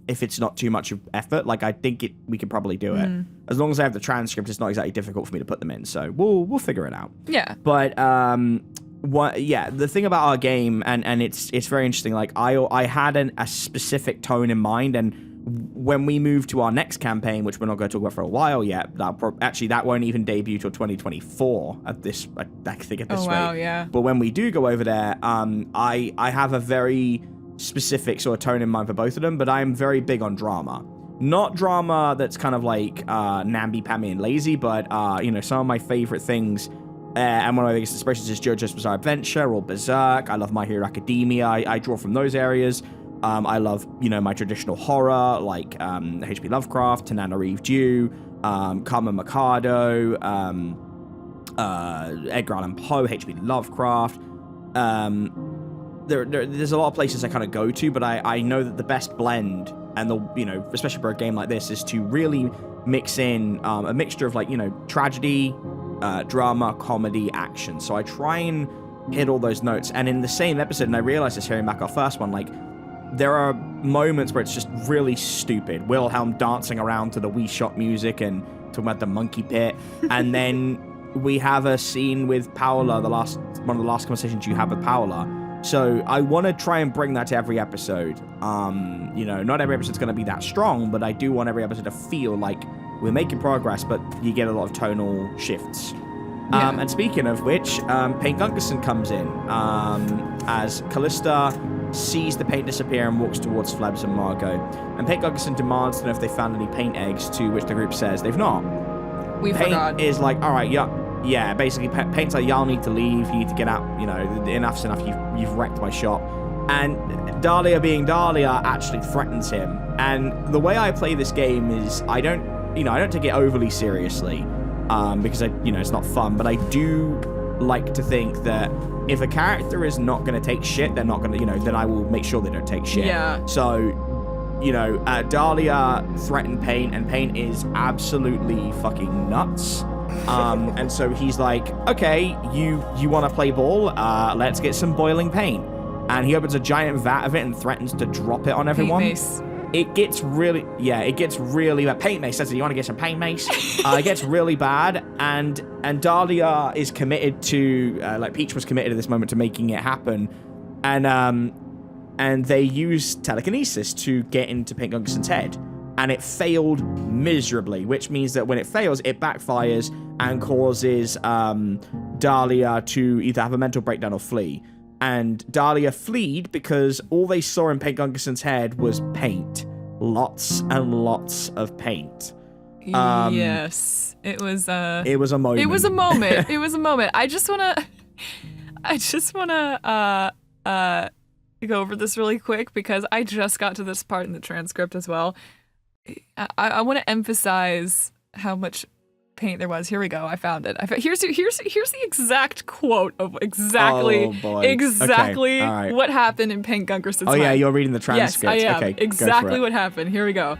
Speaker 1: If it's not too much of effort, like I think we could probably do it. As long as I have the transcript, it's not exactly difficult for me to put them in. So we'll figure it out.
Speaker 2: Yeah.
Speaker 1: But the thing about our game, and it's very interesting. Like I had a specific tone in mind, and when we move to our next campaign, which we're not going to talk about for a while yet, that won't even debut till 2024 at this. I think at this rate.
Speaker 2: Wow, yeah.
Speaker 1: But when we do go over there, I have a very specific sort of tone in mind for both of them. But I'm very big on drama. Not drama that's kind of like namby-pamby and lazy, but some of my favorite things. And one of my biggest inspirations is JoJo's Bizarre Adventure or Berserk. I love My Hero Academia. I draw from those areas. I love, my traditional horror, like H.P. Lovecraft, Tananarive Dew, Carmen Mercado, Edgar Allan Poe, H.P. Lovecraft. There's a lot of places I kind of go to, but I know that the best blend, and especially for a game like this, is to really mix in a mixture of tragedy, drama, comedy, action. So I try and hit all those notes. And in the same episode, and I realized this hearing back our first one, there are moments where it's just really stupid. Wilhelm dancing around to the Wii Shot music and talking about the monkey pit. And then we have a scene with Paola, one of the last conversations you have with Paola. So I want to try and bring that to every episode. Not every episode's going to be that strong, but I do want every episode to feel like we're making progress, but you get a lot of tonal shifts.
Speaker 2: Yeah.
Speaker 1: And speaking of which, Paint Gunkerson comes in as Callista sees the paint disappear and walks towards Flebs and Margot. And Paint Gunkerson demands to know if they found any paint eggs, to which the group says they've not.
Speaker 2: We
Speaker 1: Paint
Speaker 2: forgot.
Speaker 1: is like, all right, yeah, basically Paint's like, y'all need to leave, you need to get out, enough's enough, you've wrecked my shop. And Dahlia, being Dahlia, actually threatens him. And the way I play this game is I don't take it overly seriously, because it's not fun, but I do like to think that if a character is not going to take shit, they're not going to, then I will make sure they don't take shit.
Speaker 2: Yeah.
Speaker 1: So, Dahlia threatened Paint, and Paint is absolutely fucking nuts. And so he's like, okay, you want to play ball? Let's get some boiling paint. And he opens a giant vat of it and threatens to drop it on everyone.
Speaker 2: Paint mace.
Speaker 1: It gets really bad. Paint mace, that's it. You want to get some paint mace? It gets really bad, and Dahlia is committed to, Peach was committed at this moment to making it happen, and they use telekinesis to get into Paint Gunkerson's head, and it failed miserably, which means that when it fails, it backfires and causes Dahlia to either have a mental breakdown or flee. And Dahlia fled because all they saw in Paint Gunkerson's head was paint. Lots and lots of paint.
Speaker 2: Yes. It was a moment.
Speaker 1: It was a moment.
Speaker 2: It was a moment. I just wanna go over this really quick because I just got to this part in the transcript as well. I want to emphasize how much paint there was. Here we go. I found it. Here's the exact quote of exactly
Speaker 1: Okay. All right.
Speaker 2: what happened in Paint Gunkerson's
Speaker 1: Oh yeah,
Speaker 2: mind.
Speaker 1: you're reading the transcript.
Speaker 2: Yes, I am.
Speaker 1: Okay,
Speaker 2: Exactly what happened. Here we go.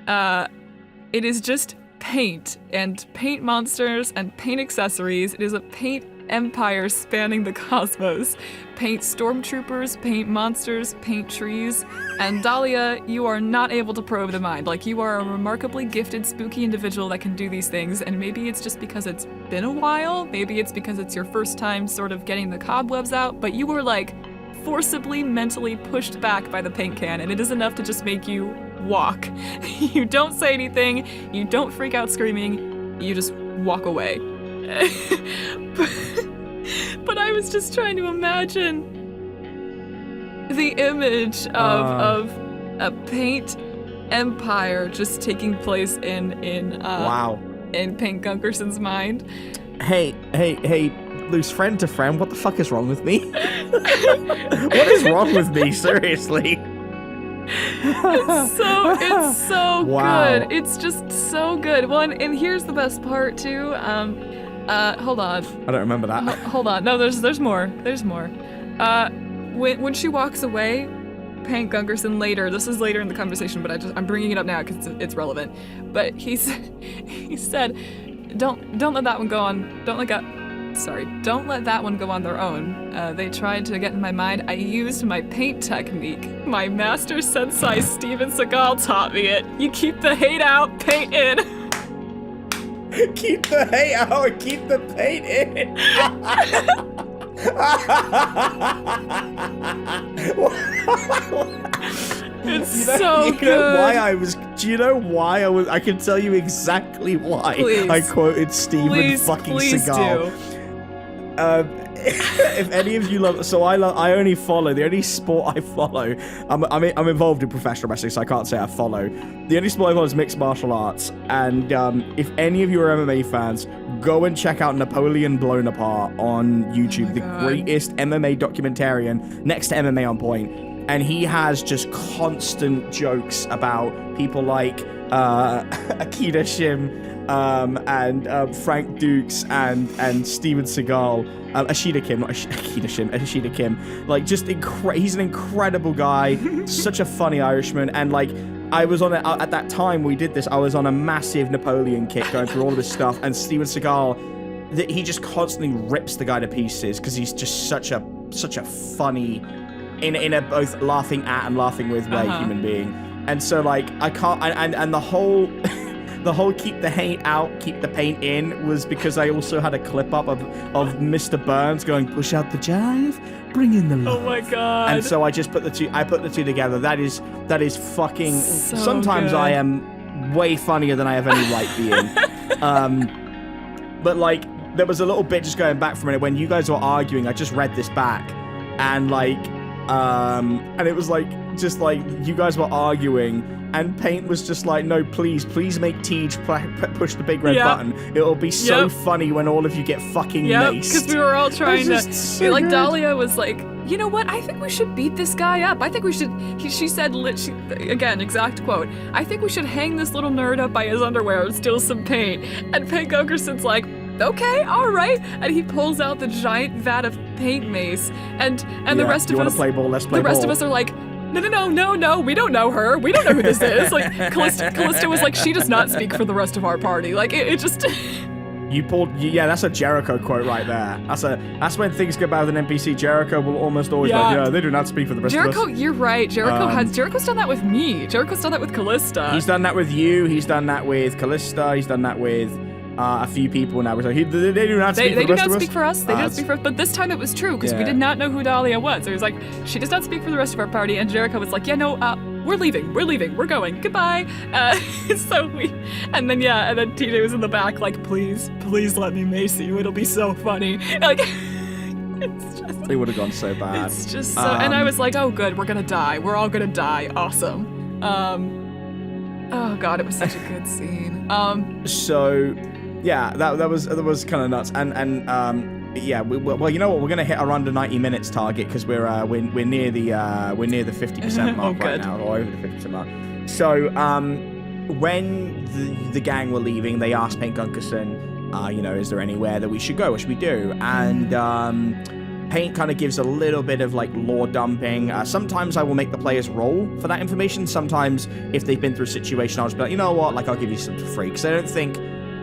Speaker 2: It is just paint and paint monsters and paint accessories. It is a paint empire spanning the cosmos. Paint stormtroopers, paint monsters, paint trees. And Dahlia, you are not able to probe the mind. You are a remarkably gifted, spooky individual that can do these things. And maybe it's just because it's been a while. Maybe it's because it's your first time sort of getting the cobwebs out. But you were forcibly mentally pushed back by the paint can. And it is enough to just make you walk. You don't say anything. You don't freak out screaming. You just walk away. But I was just trying to imagine the image of a paint empire just taking place in
Speaker 1: Wow.
Speaker 2: in Paint Gunkerson's mind.
Speaker 1: Hey, loose friend to friend, what the fuck is wrong with me? What is wrong with me, seriously?
Speaker 2: It's so
Speaker 1: Wow.
Speaker 2: good. It's just so good. Well, and here's the best part too. Hold on.
Speaker 1: I don't remember that.
Speaker 2: Hold on. No, there's more. There's more. When she walks away, Paint Gunkerson later. This is later in the conversation, but I'm bringing it up now because it's relevant. But he said, don't let that one go on. Don't let that one go on their own. They tried to get in my mind. I used my paint technique. My master sensei Steven Seagal taught me it. You keep the hate out, paint in.
Speaker 1: Keep the hate out and keep the paint in.
Speaker 2: It's so good.
Speaker 1: Do you know why I was? I can tell you exactly why.
Speaker 2: Please.
Speaker 1: I quoted Steven fucking Seagal.
Speaker 2: Do.
Speaker 1: If any of you love, so I only follow the only sport I follow. I'm involved in professional wrestling, so I can't say I follow. The only sport I follow is mixed martial arts. And if any of you are MMA fans, go and check out Napoleon Blown Apart on YouTube, the greatest MMA documentarian next to MMA on Point. And he has just constant jokes about people like Akita Shim. And Frank Dukes and Steven Seagal, Ashida Kim, not Akita Shim, Ashida Kim. Like, just he's an incredible guy, such a funny Irishman, and like, I was on at that time we did this, I was on a massive Napoleon kick going through all this stuff, and Steven Seagal, he just constantly rips the guy to pieces because he's just such a funny, in a both laughing at and laughing with way human being, and so like I can't, and the whole. The whole keep the hate out, keep the paint in was because I also had a clip up of Mr. Burns going, push out the jive, bring in the love.
Speaker 2: Oh my god.
Speaker 1: And so I just put the two together. That is fucking,
Speaker 2: so
Speaker 1: sometimes
Speaker 2: good.
Speaker 1: I am way funnier than I have any right being. But like, there was a little bit just going back for a minute when you guys were arguing, I just read this back and like, and it was like, just like you guys were arguing and Paint was just like, no, please make Tej push the big red button. It'll be so funny when all of you get fucking maced.
Speaker 2: Because we were all trying to,
Speaker 1: so
Speaker 2: like,
Speaker 1: good.
Speaker 2: Dahlia was like, you know what, I think we should beat this guy up. I think we should, she said, again, exact quote, I think we should hang this little nerd up by his underwear and steal some paint. And Paint Gunkerson's like, okay, all right. And he pulls out the giant vat of paint mace. And the rest of us,
Speaker 1: want to play ball? Let's play
Speaker 2: the rest
Speaker 1: ball. of
Speaker 2: us are like, no, we don't know her. We don't know who this is. Like, Callista was like, she does not speak for the rest of our party. Like, it just...
Speaker 1: You pulled, that's a Jericho quote right there. That's when things go bad with an NPC. Jericho will almost always they do not speak for the rest of us.
Speaker 2: Jericho, you're right. Jericho's done that with me. Jericho's done that with Callista.
Speaker 1: He's done that with you. He's done that with Callista. He's done that with a few people now. So they do not speak for the rest of us.
Speaker 2: They do not speak for us. They don't speak for us. But this time it was true because we did not know who Dahlia was. So he was like, she does not speak for the rest of our party. And Jericho was like, we're leaving. We're going. Goodbye. And then TJ was in the back like, please let me mace you. It'll be so funny. Like, it's just...
Speaker 1: They would have gone so bad.
Speaker 2: It's just so... and I was like, oh, good. We're going to die. We're all going to die. Awesome. Oh, God. It was such a good scene.
Speaker 1: So... Yeah, that was kind of nuts, and well, you know what? We're gonna hit our under 90 minutes target because we're near the 50% mark right now, or over the 50% mark. So when the gang were leaving, they asked Paint Gunkerson, is there anywhere that we should go? What should we do? And Paint kind of gives a little bit of like lore dumping. Sometimes I will make the players roll for that information. Sometimes if they've been through a situation, I'll just be like, you know what? Like I'll give you some for free because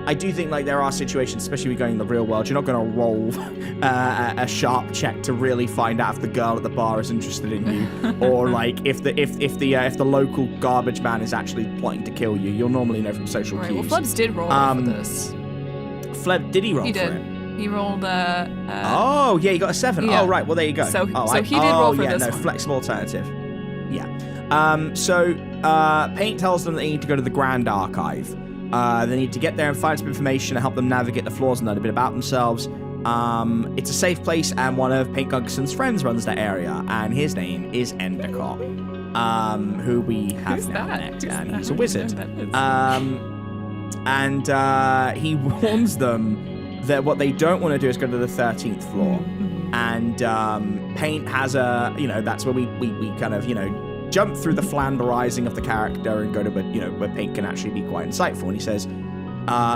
Speaker 1: I do think like there are situations, especially when going in the real world, you're not going to roll a sharp check to really find out if the girl at the bar is interested in you, or like if the local garbage man is actually plotting to kill you. You'll normally know from social cues.
Speaker 2: Well, Flebs did roll for this.
Speaker 1: Fleb, did he roll for it?
Speaker 2: He rolled
Speaker 1: he got a 7.
Speaker 2: Yeah.
Speaker 1: Oh, right. Well, there you go.
Speaker 2: So he did roll for this one.
Speaker 1: Flexible alternative. Yeah. So Paint tells them they need to go to the Grand Archive. They need to get there and find some information to help them navigate the floors and learn a bit about themselves. It's a safe place, and one of Paint Gunkerson's friends runs that area, and his name is Endicott, who we have now met, and he's a wizard. And he warns them that what they don't want to do is go to the 13th floor. And Paint has that's where we kind of, jump through the flanderizing of the character and go to where Paint can actually be quite insightful. And he says,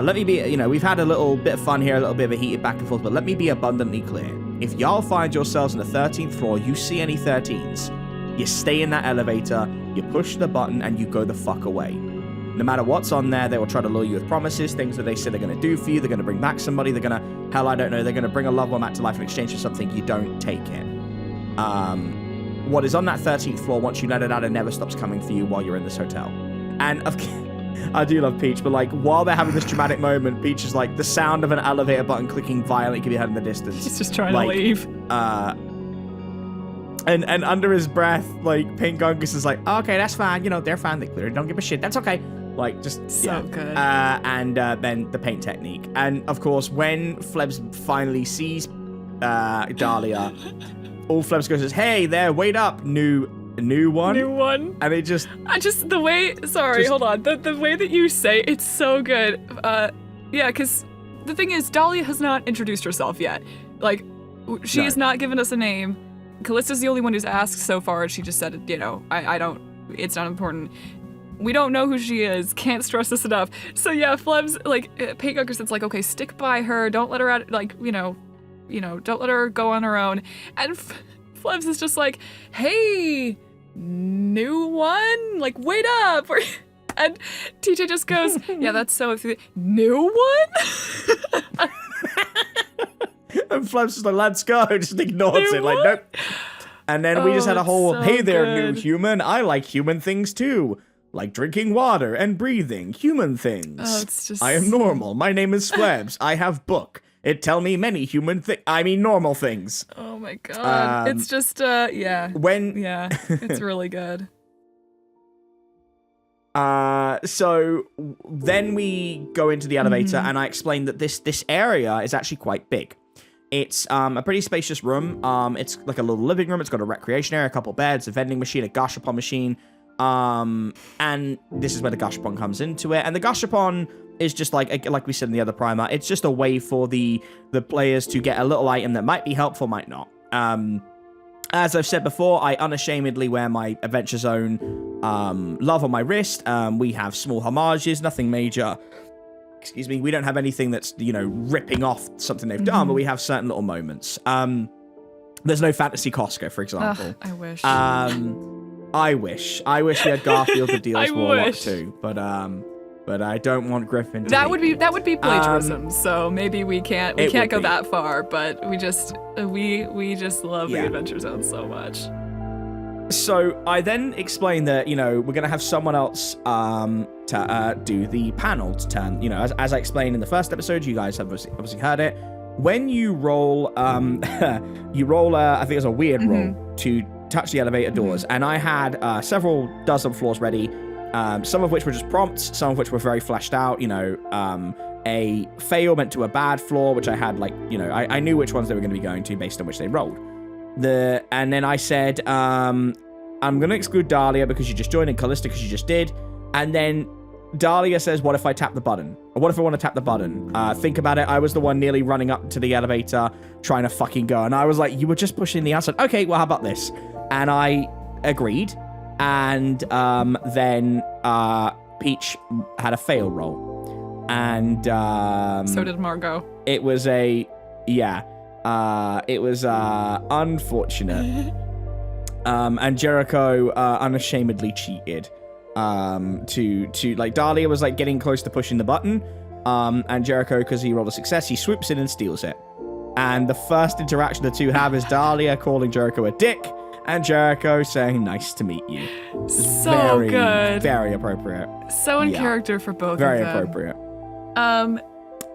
Speaker 1: let me be, we've had a little bit of fun here, a little bit of a heated back and forth, but let me be abundantly clear. If y'all find yourselves on the 13th floor, you see any 13s, you stay in that elevator, you push the button, and you go the fuck away. No matter what's on there, they will try to lure you with promises, things that they say they're going to do for you. They're going to bring back somebody. They're going to, they're going to bring a loved one back to life in exchange for something. You don't take it. What is on that 13th floor, once you let it out, it never stops coming for you while you're in this hotel. And I do love Peach, but while they're having this dramatic moment, Peach is the sound of an elevator button clicking violently can be heard in the distance.
Speaker 2: He's just trying to leave.
Speaker 1: And under his breath, Paint Gunkus is okay, that's fine. They're fine. They clearly don't give a shit. That's okay. Good. And then the paint technique. And of course, when Flebs finally sees Dahlia, all Flebs goes is, "Hey there, wait up, new one." New one. And it just...
Speaker 2: the way... Sorry, hold on. The way that you say it's so good. Yeah, because the thing is, Dahlia has not introduced herself yet. She has not given us a name. Callista's the only one who's asked so far. She just said, I don't... It's not important. We don't know who she is. Can't stress this enough. So yeah, Flebs, Paint Gunkerson's okay, stick by her. Don't let her out, don't let her go on her own. And Flebs is just hey, new one? Wait up. And TJ just goes, yeah, that's so... New one?
Speaker 1: And Flebs is let's go. Just ignores it. Nope. And then we just had a whole, hey there, new human. I like human things too. Like drinking water and breathing. Human things.
Speaker 2: Oh, it's just...
Speaker 1: I am normal. My name is Flebs. I have book. It tell me many normal things.
Speaker 2: Oh my god. It's just, yeah. Yeah, it's really good.
Speaker 1: So then we go into the elevator, and I explain that this area is actually quite big. It's a pretty spacious room. It's like a little living room. It's got a recreation area, a couple beds, a vending machine, a gashapon machine. And this is where the gashapon comes into it. And the gashapon is just like we said in the other primer, it's just a way for the players to get a little item that might be helpful, might not. As I've said before, I unashamedly wear my Adventure Zone love on my wrist. We have small homages, nothing major. Excuse me, we don't have anything that's, ripping off something they've done, but we have certain little moments. There's no Fantasy Costco, for example.
Speaker 2: I wish.
Speaker 1: I wish we had Garfield the Deals Warlock too, but I don't want Griffin to
Speaker 2: that would be plagiarism, so maybe we can't go that far, but we just love the Adventure Zone so much.
Speaker 1: So I then explained that, we're going to have someone else to do the panel to turn, as I explained in the first episode, you guys have obviously heard it. When you roll, I think it's a weird roll to touch the elevator doors, and I had several dozen floors ready, some of which were just prompts, some of which were very fleshed out, a fail meant to a bad floor, which I had I knew which ones they were going to be going to based on which they rolled. And then I said, I'm going to exclude Dahlia because you just joined, and Callista because you just did. And then Dahlia says, what if I tap the button? Or what if I want to tap the button? Think about it. I was the one nearly running up to the elevator trying to fucking go. And I was like, you were just pushing the outside. Okay, well, how about this? And I agreed. And then Peach had a fail roll. And
Speaker 2: so did Margot.
Speaker 1: It was unfortunate. And Jericho unashamedly cheated. Dahlia was getting close to pushing the button. And Jericho, because he rolled a success, he swoops in and steals it. And the first interaction the two have is Dahlia calling Jericho a dick, and Jericho saying, "Nice to meet you."
Speaker 2: So
Speaker 1: very,
Speaker 2: good.
Speaker 1: Very appropriate.
Speaker 2: So in character for both
Speaker 1: very
Speaker 2: of them.
Speaker 1: Very appropriate.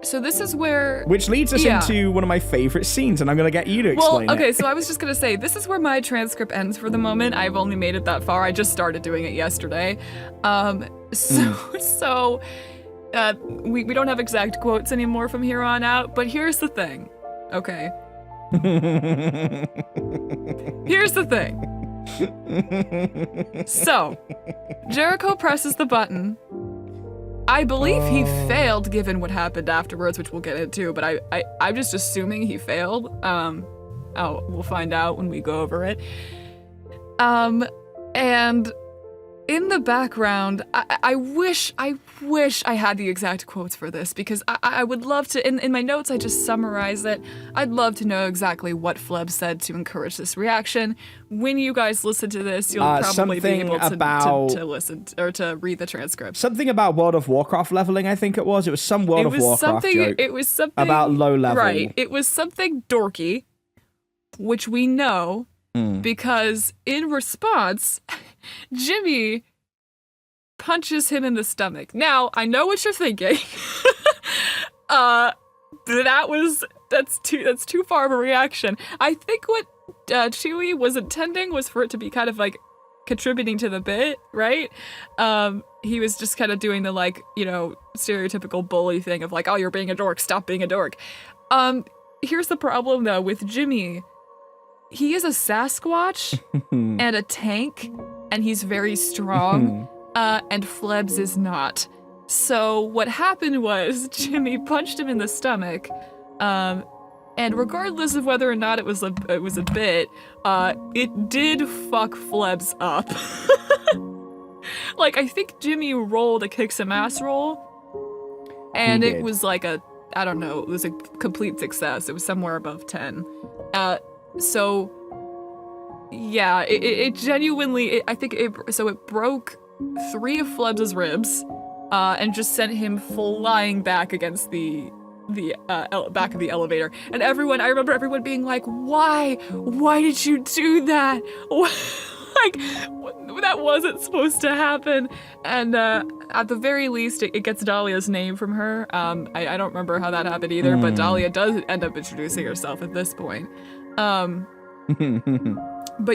Speaker 2: So this is where...
Speaker 1: Which leads us into one of my favorite scenes, and I'm going to get you to explain
Speaker 2: it. So I was just going to say, this is where my transcript ends for the moment. I've only made it that far. I just started doing it yesterday. So we don't have exact quotes anymore from here on out, but here's the thing. Okay. Here's the thing. So, Jericho presses the button. I believe he failed given what happened afterwards, which we'll get into, but I'm just assuming he failed. We'll find out when we go over it. And in the background, I wish I had the exact quotes for this, because I would love to, in my notes I just summarize it. I'd love to know exactly what Fleb said to encourage this reaction. When you guys listen to this, you'll probably be able to listen or to read the transcript.
Speaker 1: Something about World of Warcraft leveling, I think it was. It was some World of Warcraft joke.
Speaker 2: It was something
Speaker 1: about low level.
Speaker 2: Right. It was something dorky, which we know because in response, Jimmy punches him in the stomach. Now, I know what you're thinking. That's too far of a reaction. I think what Chewie was intending was for it to be kind of like contributing to the bit, right? He was just kind of doing the like, stereotypical bully thing of like, oh, you're being a dork, stop being a dork. Here's the problem though with Jimmy. He is a Sasquatch and a tank, and he's very strong, and Flebs is not. So what happened was Jimmy punched him in the stomach, and regardless of whether or not it was a bit, it did fuck Flebs up. Like, I think Jimmy rolled a kick some ass roll, and it was like it was a complete success. It was somewhere above 10. So, yeah, it genuinely, I think it broke 3 of Flebs' ribs, and just sent him flying back against the back of the elevator. And I remember everyone being like, why did you do that? Like, that wasn't supposed to happen. And at the very least, it gets Dahlia's name from her. I don't remember how that happened either, but Dahlia does end up introducing herself at this point. But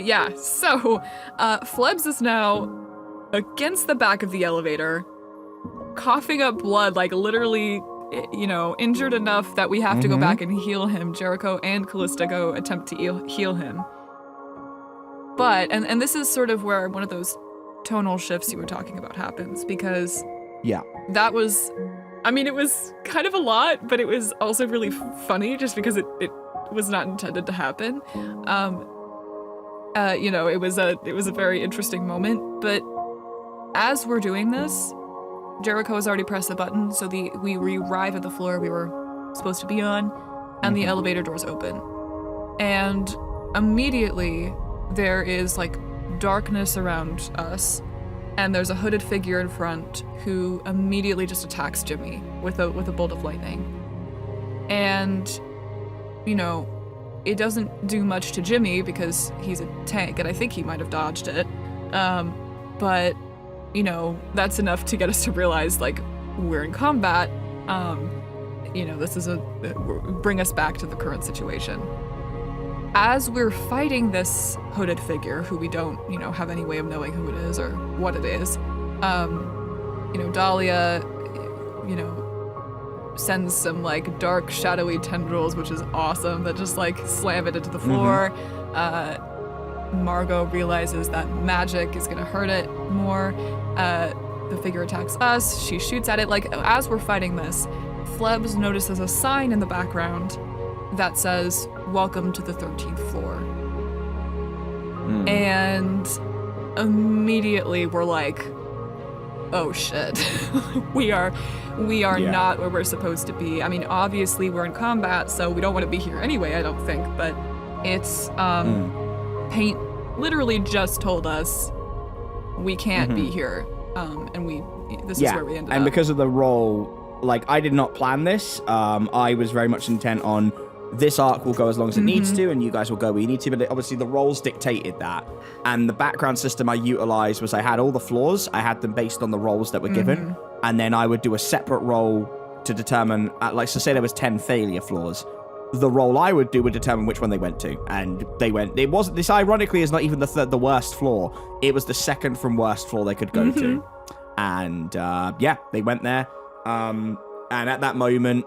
Speaker 2: yeah, so Flebs is now against the back of the elevator, coughing up blood, like literally, injured enough that we have to go back and heal him. Jericho and Callista go attempt to heal him. But, and this is sort of where one of those tonal shifts you were talking about happens, because that was, it was kind of a lot, but it was also really funny just because it was not intended to happen. It was a very interesting moment, but as we're doing this, Jericho has already pressed the button, so we arrive at the floor we were supposed to be on, and the elevator doors open. And immediately there is like darkness around us, and there's a hooded figure in front who immediately just attacks Jimmy with a bolt of lightning. And it doesn't do much to Jimmy because he's a tank, and I think he might have dodged it. But that's enough to get us to realize, like, we're in combat. This is bring us back to the current situation. As we're fighting this hooded figure, who we don't, have any way of knowing who it is or what it is, Dahlia, sends some, like, dark, shadowy tendrils, which is awesome, that just, like, slam it into the floor. Margot realizes that magic is gonna hurt it more. The figure attacks us. She shoots at it. Like, as we're fighting this, Flebs notices a sign in the background that says, "Welcome to the 13th floor." And immediately we're like, oh shit. we are not where we're supposed to be. Obviously we're in combat, so we don't want to be here anyway, I don't think, but it's, Paint literally just told us we can't be here, and this is where we ended up.
Speaker 1: And because of the roll, like, I did not plan this. I was very much intent on this arc will go as long as it needs to, and you guys will go where you need to, but obviously the rolls dictated that. And the background system I utilized was I had all the floors, I had them based on the rolls that were given, and then I would do a separate roll to determine, so say there was 10 failure floors. The roll I would do would determine which one they went to, and they went. It wasn't. This ironically is not even the worst floor. It was the second from worst floor they could go to, and they went there. And at that moment,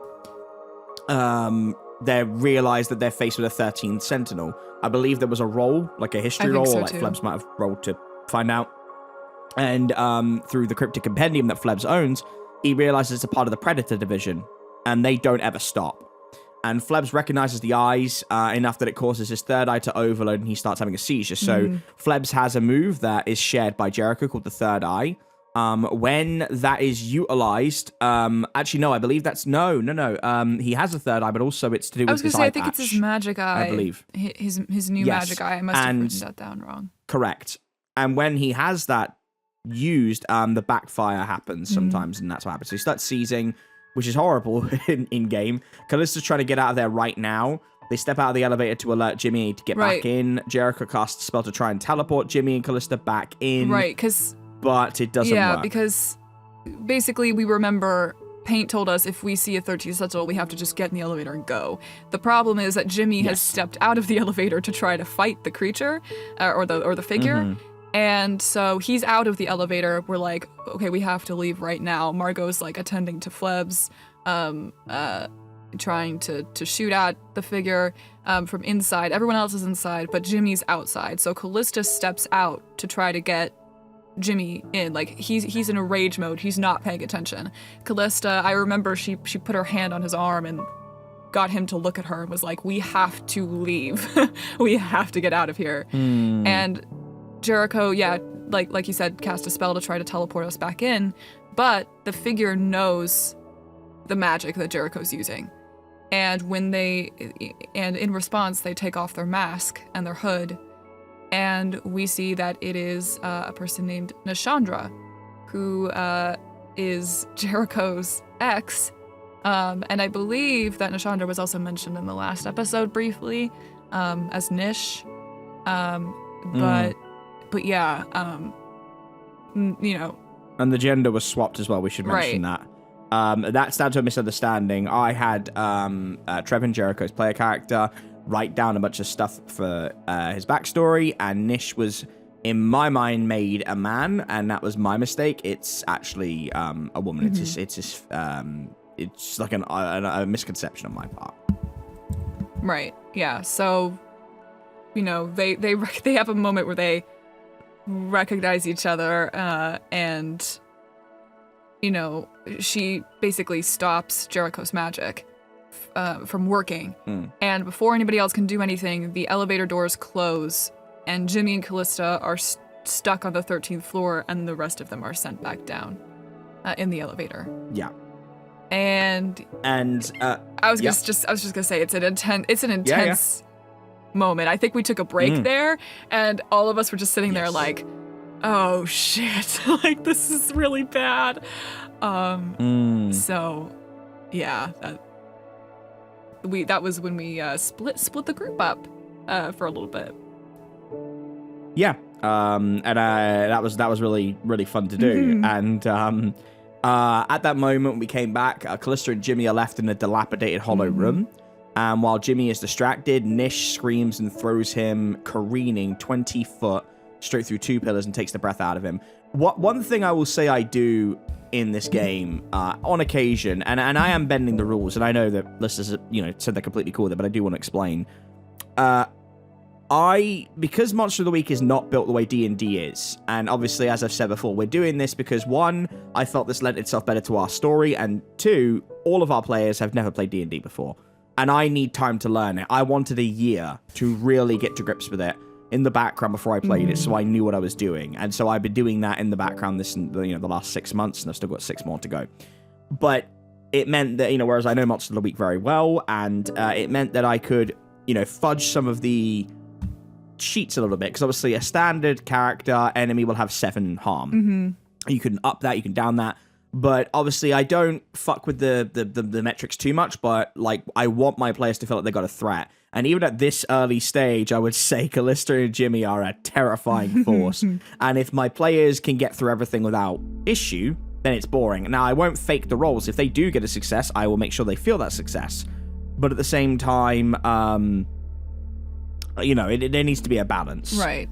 Speaker 1: they realize that they're faced with a 13th Sentinel. I believe there was a roll, like a history roll,
Speaker 2: so
Speaker 1: or like
Speaker 2: too.
Speaker 1: Flebs might have rolled to find out. And through the cryptic compendium that Flebs owns, he realizes it's a part of the Predator division, and they don't ever stop. And Flebs recognizes the eyes enough that it causes his third eye to overload, and he starts having a seizure. So Flebs has a move that is shared by Jericho called the third eye. When that is utilized, actually, no, I believe that's no. He has a third eye, but also it's to do with
Speaker 2: I was going
Speaker 1: his
Speaker 2: to say,
Speaker 1: eye
Speaker 2: I think it's his magic eye.
Speaker 1: I believe.
Speaker 2: His new
Speaker 1: Yes.
Speaker 2: magic eye. I must have
Speaker 1: And-
Speaker 2: written that down wrong.
Speaker 1: Correct. And when he has that used, the backfire happens sometimes, and that's what happens. So he starts seizing, which is horrible in game. Callista's trying to get out of there right now. They step out of the elevator to alert Jimmy to get back in. Jericho casts a spell to try and teleport Jimmy and Callista back in.
Speaker 2: Right, because...
Speaker 1: But it doesn't work.
Speaker 2: Yeah, because basically we remember Paint told us if we see a 13th Sentinel, we have to just get in the elevator and go. The problem is that Jimmy has stepped out of the elevator to try to fight the creature, or the figure. And so he's out of the elevator. We're like, okay, we have to leave right now. Margot's like attending to Flebs, trying to shoot at the figure from inside. Everyone else is inside, but Jimmy's outside. So Callista steps out to try to get Jimmy in. Like, he's in a rage mode. He's not paying attention. Callista, I remember she put her hand on his arm and got him to look at her and was like, we have to leave. We have to get out of here. And Jericho, like you said, cast a spell to try to teleport us back in, but the figure knows the magic that Jericho's using. And in response, they take off their mask and their hood, and we see that it is a person named Nishandra, who is Jericho's ex. And I believe that Nishandra was also mentioned in the last episode briefly as Nish. But yeah, you know.
Speaker 1: And the gender was swapped as well, we should mention that. That's down to a misunderstanding. I had Trevin, Jericho's player character, write down a bunch of stuff for his backstory, and Nish was, in my mind, made a man, and that was my mistake. It's actually a woman. It's like a misconception on my part.
Speaker 2: Right. Yeah. So, you know, they have a moment where they recognize each other, and you know, she basically stops Jericho's magic from working. And before anybody else can do anything, the elevator doors close, and Jimmy and Callista are stuck on the 13th floor, and the rest of them are sent back down in the elevator.
Speaker 1: Yeah.
Speaker 2: And I was just gonna say it's an intense moment. I think we took a break there, and all of us were just sitting there like, oh shit, like this is really bad. So yeah, that was when we split the group up for a little bit.
Speaker 1: Yeah. And that was really, really fun to do. And at that moment we came back, Callista and Jimmy are left in a dilapidated hollow room. And while Jimmy is distracted, Nish screams and throws him careening 20 foot straight through two pillars and takes the breath out of him. One thing I will say I do in this game, on occasion, and I am bending the rules, and I know that listeners, said they're completely cool with it, but I do want to explain. Because Monster of the Week is not built the way D&D is, and obviously, as I've said before, we're doing this because, one, I felt this lent itself better to our story, and two, all of our players have never played D&D before, and I need time to learn it. I wanted a year to really get to grips with it in the background before I played it, so I knew what I was doing, and so I've been doing that in the background the last 6 months, and I've still got 6 more to go. But it meant that, whereas I know Monster of the Week very well, and it meant that I could, fudge some of the cheats a little bit, because obviously a standard character enemy will have 7 harm. You can up that, you can down that, but obviously I don't fuck with the metrics too much, but like I want my players to feel like they got a threat. And even at this early stage, I would say Callista and Jimmy are a terrifying force. And if my players can get through everything without issue, then it's boring. Now, I won't fake the rolls. If they do get a success, I will make sure they feel that success. But at the same time, there needs to be a balance.
Speaker 2: Right.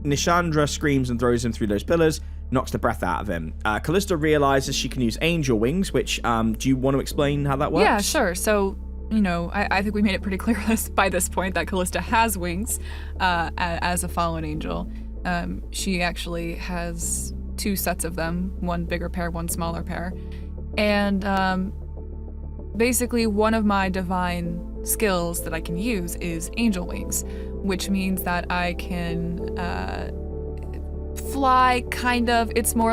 Speaker 1: Nishandra screams and throws him through those pillars. knocks the breath out of him. Callista realizes she can use angel wings, which, do you want to explain how that works?
Speaker 2: Yeah, sure. So, I think we made it pretty clear by this point that Callista has wings as a fallen angel. She actually has 2 sets of them, one bigger pair, one smaller pair. And basically one of my divine skills that I can use is angel wings, which means that I can fly, kind of. It's more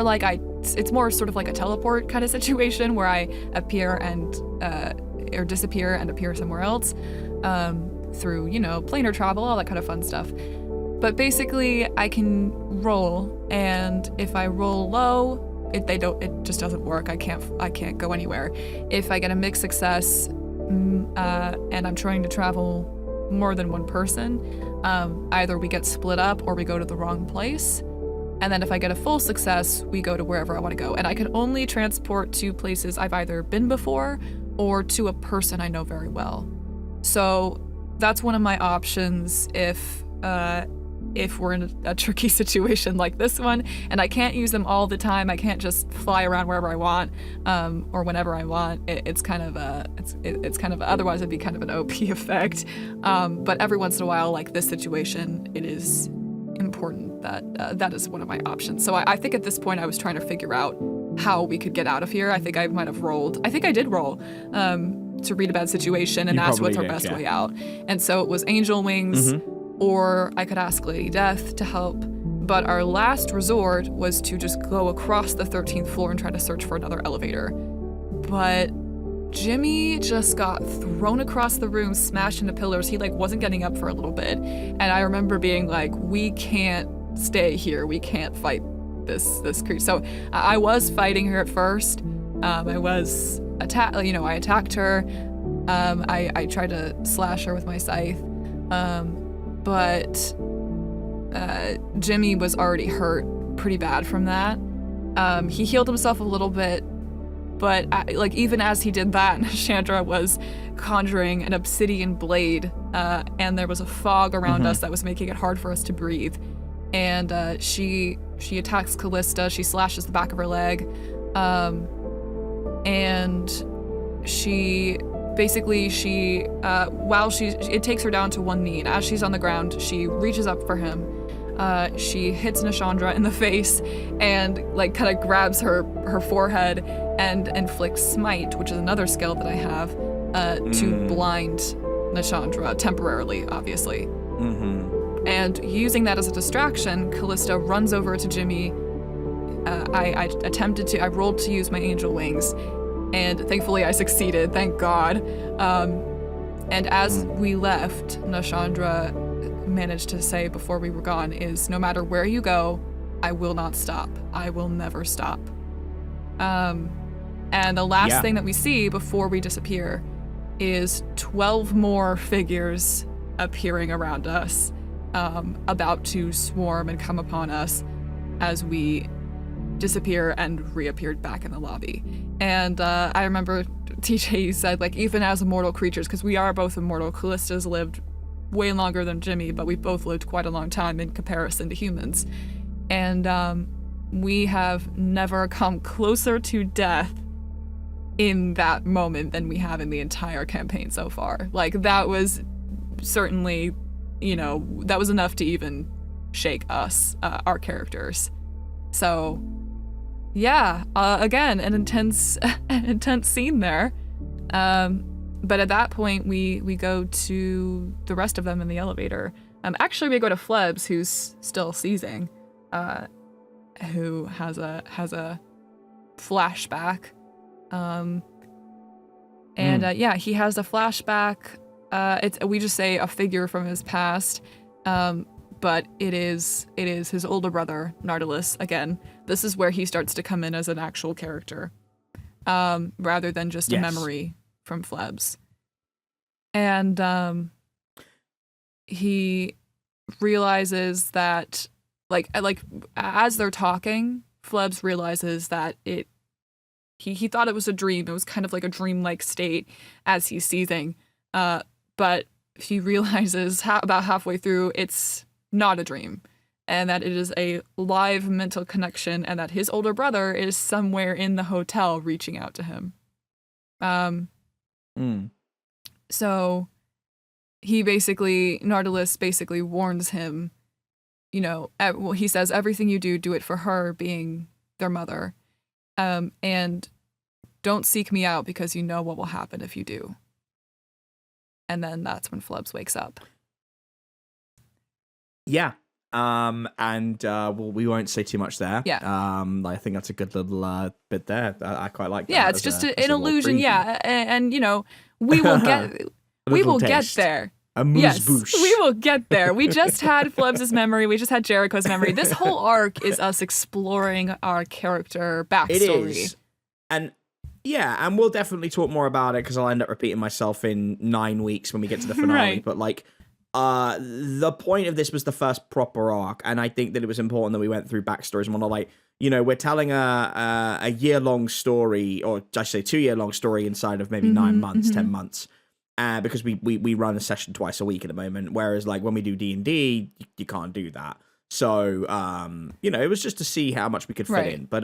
Speaker 2: sort of like a teleport kind of situation where I appear and or disappear and appear somewhere else through, planar travel, all that kind of fun stuff. But basically, I can roll, and if I roll low, it just doesn't work. I can't go anywhere. If I get a mixed success, and I'm trying to travel more than one person, either we get split up or we go to the wrong place. And then if I get a full success, we go to wherever I want to go. And I can only transport to places I've either been before or to a person I know very well. So that's one of my options if we're in a tricky situation like this one, and I can't use them all the time. I can't just fly around wherever I want, or whenever I want. It's kind of otherwise it'd be kind of an OP effect. But every once in a while, like this situation, it is important that is one of my options. So I think at this point I was trying to figure out how we could get out of here. I think I might have rolled. I think I did roll to read a bad situation and ask what's our best way out. And so it was angel wings. Or I could ask Lady Death to help, but our last resort was to just go across the 13th floor and try to search for another elevator. But Jimmy just got thrown across the room, smashed into pillars. He wasn't getting up for a little bit. And I remember being like, we can't stay here. We can't fight this creature. So I was fighting her at first. I attacked her. I tried to slash her with my scythe. But Jimmy was already hurt pretty bad from that. He healed himself a little bit, but even as he did that, Chandra was conjuring an obsidian blade, and there was a fog around us that was making it hard for us to breathe. And she attacks Callista. She slashes the back of her leg, and it takes her down to one knee, and as she's on the ground, she reaches up for him. She hits Nashandra in the face and kind of grabs her forehead and inflicts smite, which is another skill that I have, to blind Nashandra temporarily, obviously. And using that as a distraction, Callista runs over to Jimmy. I rolled to use my angel wings, and thankfully I succeeded, thank God. And as we left, Nashandra managed to say before we were gone is, no matter where you go, I will not stop. I will never stop. And the last thing that we see before we disappear is 12 more figures appearing around us, about to swarm and come upon us as we disappear and reappeared back in the lobby. And I remember TJ said, even as immortal creatures, because we are both immortal, Callista's lived way longer than Jimmy, but we both lived quite a long time in comparison to humans. And we have never come closer to death in that moment than we have in the entire campaign so far. That was certainly, that was enough to even shake us, our characters. So yeah, again, an intense scene there. But at that point, we go to the rest of them in the elevator. Actually, we go to Flebs, who's still seizing, who has a flashback. He has a flashback. We just say a figure from his past. But it is his older brother, Nardalus. Again, this is where he starts to come in as an actual character, rather than just a memory from Flebs. And he realizes that, as they're talking, Flebs realizes that he thought it was a dream. It was kind of like a dreamlike state as he's seething, but he realizes about halfway through it's not a dream. and that it is a live mental connection, and that his older brother is somewhere in the hotel reaching out to him. So Nautilus basically warns him, he says, everything you do it for her, being their mother. And don't seek me out because you know what will happen if you do. And then that's when Flebs wakes up.
Speaker 1: Yeah. We won't say too much there.
Speaker 2: Yeah.
Speaker 1: I think that's a good little bit there. I quite like that.
Speaker 2: Yeah, it's just an illusion. Yeah. And we will get there.
Speaker 1: A moose-boosh.
Speaker 2: We will get there. We just had Flebs' memory. We just had Jericho's memory. This whole arc is us exploring our character backstory.
Speaker 1: It is. And we'll definitely talk more about it because I'll end up repeating myself in 9 weeks when we get to the finale.
Speaker 2: Right.
Speaker 1: But the point of this was the first proper arc, and I think that it was important that we went through backstories and whatnot. We're telling a year-long story, or I should say 2-year-long story inside of maybe 9 months, 10 months. Because we run a session twice a week at the moment, whereas when we do D&D, you can't do that. So, it was just to see how much we could fit in. But,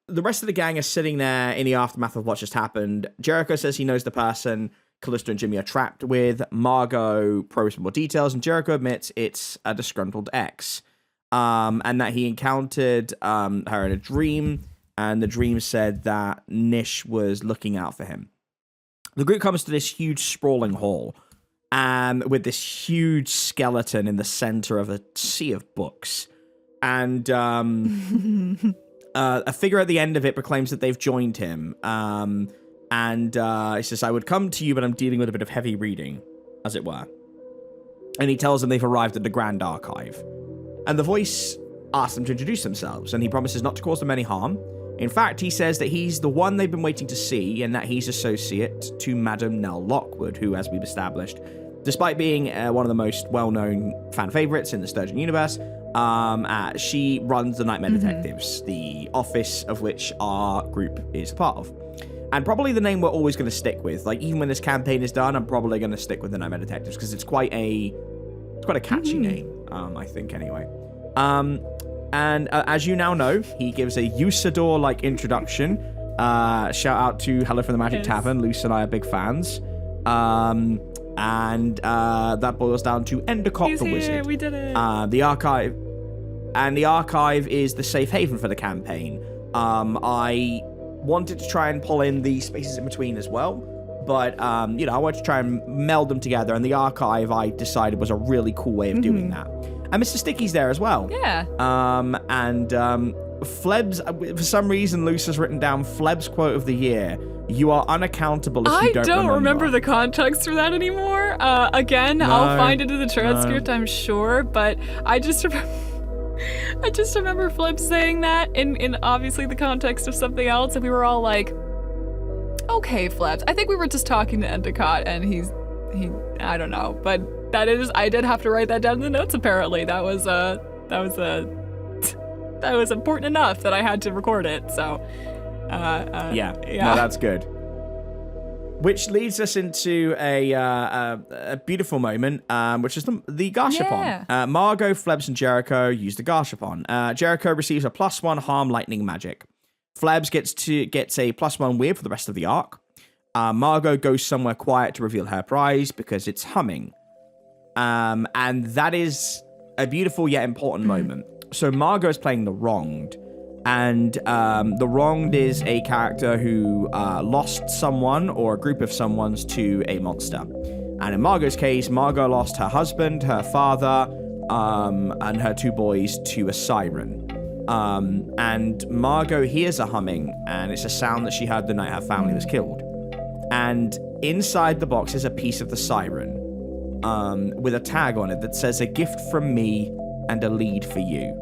Speaker 1: the rest of the gang is sitting there in the aftermath of what just happened. Jericho says he knows the person Callista and Jimmy are trapped with. Margot probes for more details, and Jericho admits it's a disgruntled ex. And that he encountered her in a dream, and the dream said that Nish was looking out for him. The group comes to this huge sprawling hall, with this huge skeleton in the center of a sea of books. And a figure at the end of it proclaims that they've joined him. He says, I would come to you, but I'm dealing with a bit of heavy reading, as it were. And he tells them they've arrived at the Grand Archive. And the voice asks them to introduce themselves, and he promises not to cause them any harm. In fact, he says that he's the one they've been waiting to see, and that he's associate to Madame Nell Lockwood, who, as we've established, despite being one of the most well-known fan favorites in the Sturgeon universe, she runs the Nightmare Detectives, the office of which our group is a part of. And probably the name we're always going to stick with. Even when this campaign is done, I'm probably going to stick with the Nightmare Detectives, because it's quite a catchy name, I think, anyway. As you now know, he gives a Usador-like introduction. Shout out to Hello from the Magic Tavern. Luce and I are big fans. That boils down to Endicott the Wizard.
Speaker 2: We did it.
Speaker 1: The archive is the safe haven for the campaign. I wanted to try and pull in the spaces in between as well, but I wanted to try and meld them together, and the archive I decided was a really cool way of doing that. And Mr. Sticky's there as well.
Speaker 2: Yeah.
Speaker 1: Flebs, for some reason, Luce has written down Fleb's quote of the year. You are unaccountable if you don't remember. I don't remember
Speaker 2: the context for that anymore. I'll find it in the transcript, I'm sure, but I just remember Flebs saying that in obviously the context of something else, and we were all like, okay, Flebs. I think we were just talking to Endicott, and he I don't know, but I did have to write that down in the notes, apparently. That was important enough that I had to record it, so
Speaker 1: yeah. No, that's good. Which leads us into a beautiful moment, which is the Gashapon.
Speaker 2: Yeah.
Speaker 1: Margot, Flebs, and Jericho use the Gashapon. Jericho receives a +1 harm lightning magic. Flebs gets a +1 weird for the rest of the arc. Margot goes somewhere quiet to reveal her prize because it's humming. And that is a beautiful yet important moment. So Margot is playing the Wronged. And the Wronged is a character who lost someone or a group of someones to a monster. And in Margot's case, Margot lost her husband, her father, and her 2 boys to a siren. And Margot hears a humming, and it's a sound that she heard the night her family was killed. And inside the box is a piece of the siren with a tag on it that says, "A gift from me and a lead for you."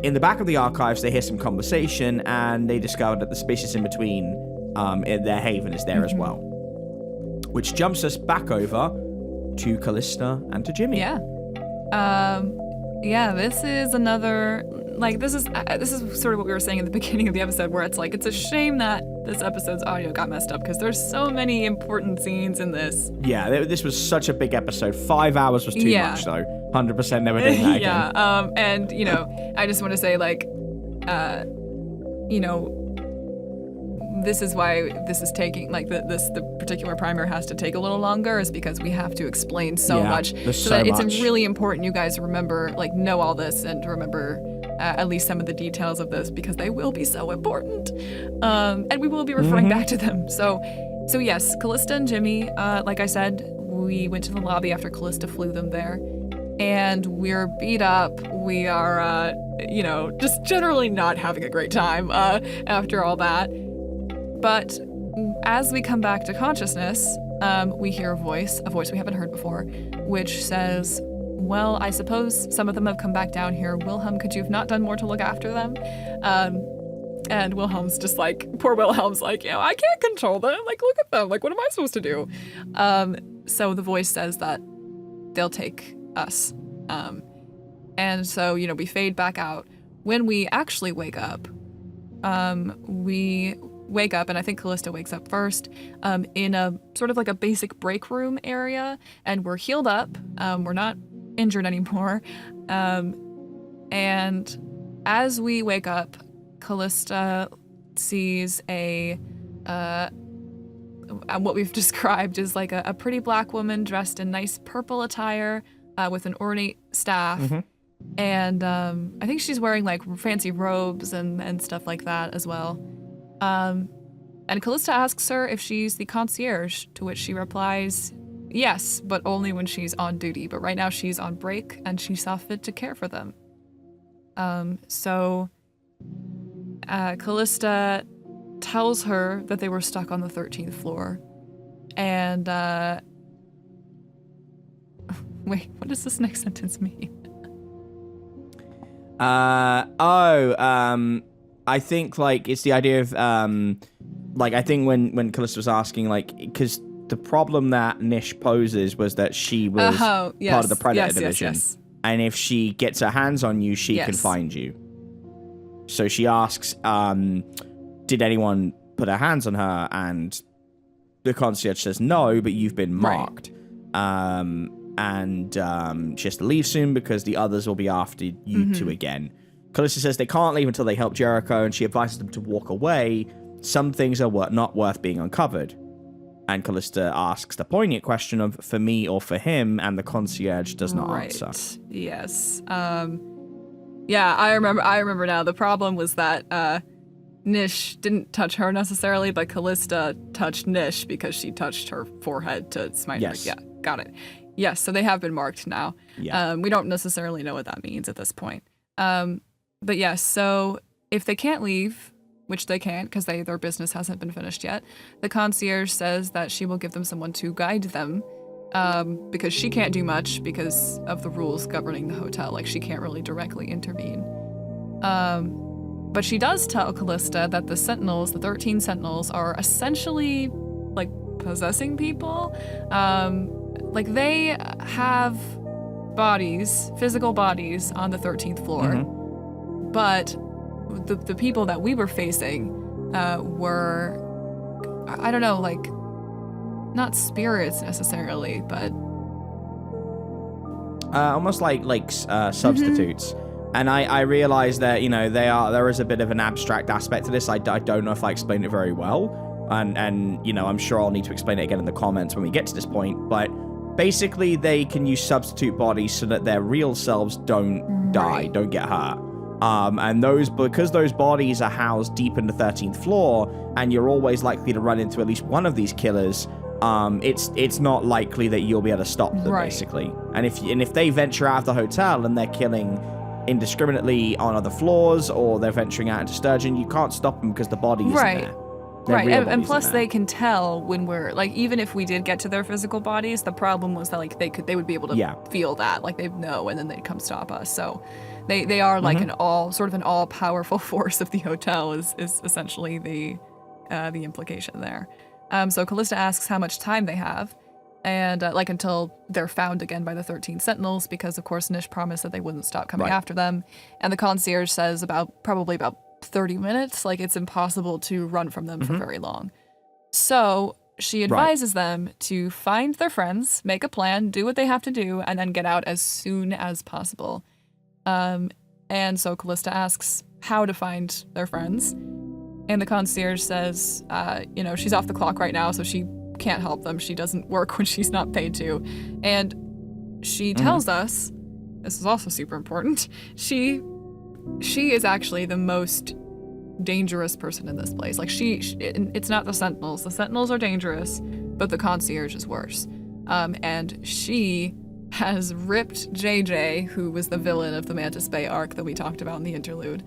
Speaker 1: In the back of the archives, they hear some conversation, and they discover that the spaces in between their haven is there as well. Which jumps us back over to Callista and to Jimmy.
Speaker 2: Yeah. This is another like this is sort of what we were saying at the beginning of the episode, where it's like it's a shame that this episode's audio got messed up because there's so many important scenes in this.
Speaker 1: Yeah, this was such a big episode. 5 hours was too much, though. 100% never doing that again.
Speaker 2: Yeah, and you know, I just want to say, like, you know, this is why this is taking, like, the particular primer has to take a little longer, is because we have to explain so much.
Speaker 1: So
Speaker 2: that
Speaker 1: much.
Speaker 2: It's really important you guys remember, like, know all this and remember at least some of the details of this, because they will be so important. And we will be referring back to them. So yes, Callista and Jimmy, like I said, we went to the lobby after Callista flew them there. And we're beat up. We are, you know, just generally not having a great time after all that. But as we come back to consciousness, we hear a voice we haven't heard before, which says, well, I suppose some of them have come back down here. Wilhelm, could you have not done more to look after them? And Wilhelm's just like, poor Wilhelm's like, you know, I can't control them. Like, look at them. Like, what am I supposed to do? So the voice says that they'll take us. And so, you know, we fade back out. When we actually wake up, we wake up, and I think Callista wakes up first, in a sort of like a basic break room area, and we're healed up. We're not injured anymore. And as we wake up, Callista sees what we've described as like a pretty black woman dressed in nice purple attire, with an ornate staff. And I think she's wearing like fancy robes and stuff like that as well. And Callista asks her if she's the concierge, to which she replies, yes, but only when she's on duty. But right now she's on break, and she saw fit to care for them. So Callista tells her that they were stuck on the 13th floor. And, wait, what does this next sentence mean?
Speaker 1: I think, like, it's the idea of, like, I think when Callista was asking, like, because the problem that Nish poses was that she was part of the Predator division.
Speaker 2: Yes.
Speaker 1: And if she gets her hands on you, she can find you. So she asks, did anyone put her hands on her? And the concierge says no, but you've been marked. And she has to leave soon because the others will be after you two again. Callista says they can't leave until they help Jericho, and she advises them to walk away. Some things are not worth being uncovered. And Callista asks the poignant question of, for me or for him, and the concierge does not answer.
Speaker 2: Yes. Yeah, I remember now. The problem was that Nish didn't touch her necessarily, but Callista touched Nish because she touched her forehead to smite her. Yeah, got it. Yes, so they have been marked now.
Speaker 1: Yeah.
Speaker 2: We don't necessarily know what that means at this point. But yes, so if they can't leave, which they can't because their business hasn't been finished yet, the concierge says that she will give them someone to guide them, because she can't do much because of the rules governing the hotel. Like, she can't really directly intervene. But she does tell Callista that the Sentinels, the 13 Sentinels, are essentially, like, possessing people. Like, they have bodies, physical bodies, on the 13th floor. But the people that we were facing were, I don't know, like, not spirits necessarily, but
Speaker 1: almost like substitutes. And I realize that, you know, there is a bit of an abstract aspect to this. I don't know if I explained it very well, and you know, I'm sure I'll need to explain it again in the comments when we get to this point. But basically, they can use substitute bodies so that their real selves don't die, don't get hurt. And because those bodies are housed deep in the 13th floor, and you're always likely to run into at least one of these killers, it's not likely that you'll be able to stop them, basically. And if they venture out of the hotel and they're killing indiscriminately on other floors, or they're venturing out into Sturgeon, you can't stop them because the body isn't there.
Speaker 2: Right, and plus they can tell when we're, like, even if we did get to their physical bodies, the problem was that, like, they would be able to feel that, like, they'd know, and then they'd come stop us. So they are like an all powerful force of the hotel is essentially the implication there. So Callista asks how much time they have, And until they're found again by the 13 Sentinels, because of course Nish promised that they wouldn't stop coming after them. And the concierge says probably about 30 minutes, like it's impossible to run from them for very long. So she advises them to find their friends, make a plan, do what they have to do, and then get out as soon as possible. And so Callista asks how to find their friends. And the concierge says, she's off the clock right now, so she can't help them. She doesn't work when she's not paid to. And she tells us, this is also super important, she is actually the most dangerous person in this place. Like it's not the Sentinels. The Sentinels are dangerous, but the concierge is worse. And she has ripped JJ, who was the villain of the Mantis Bay arc that we talked about in the interlude,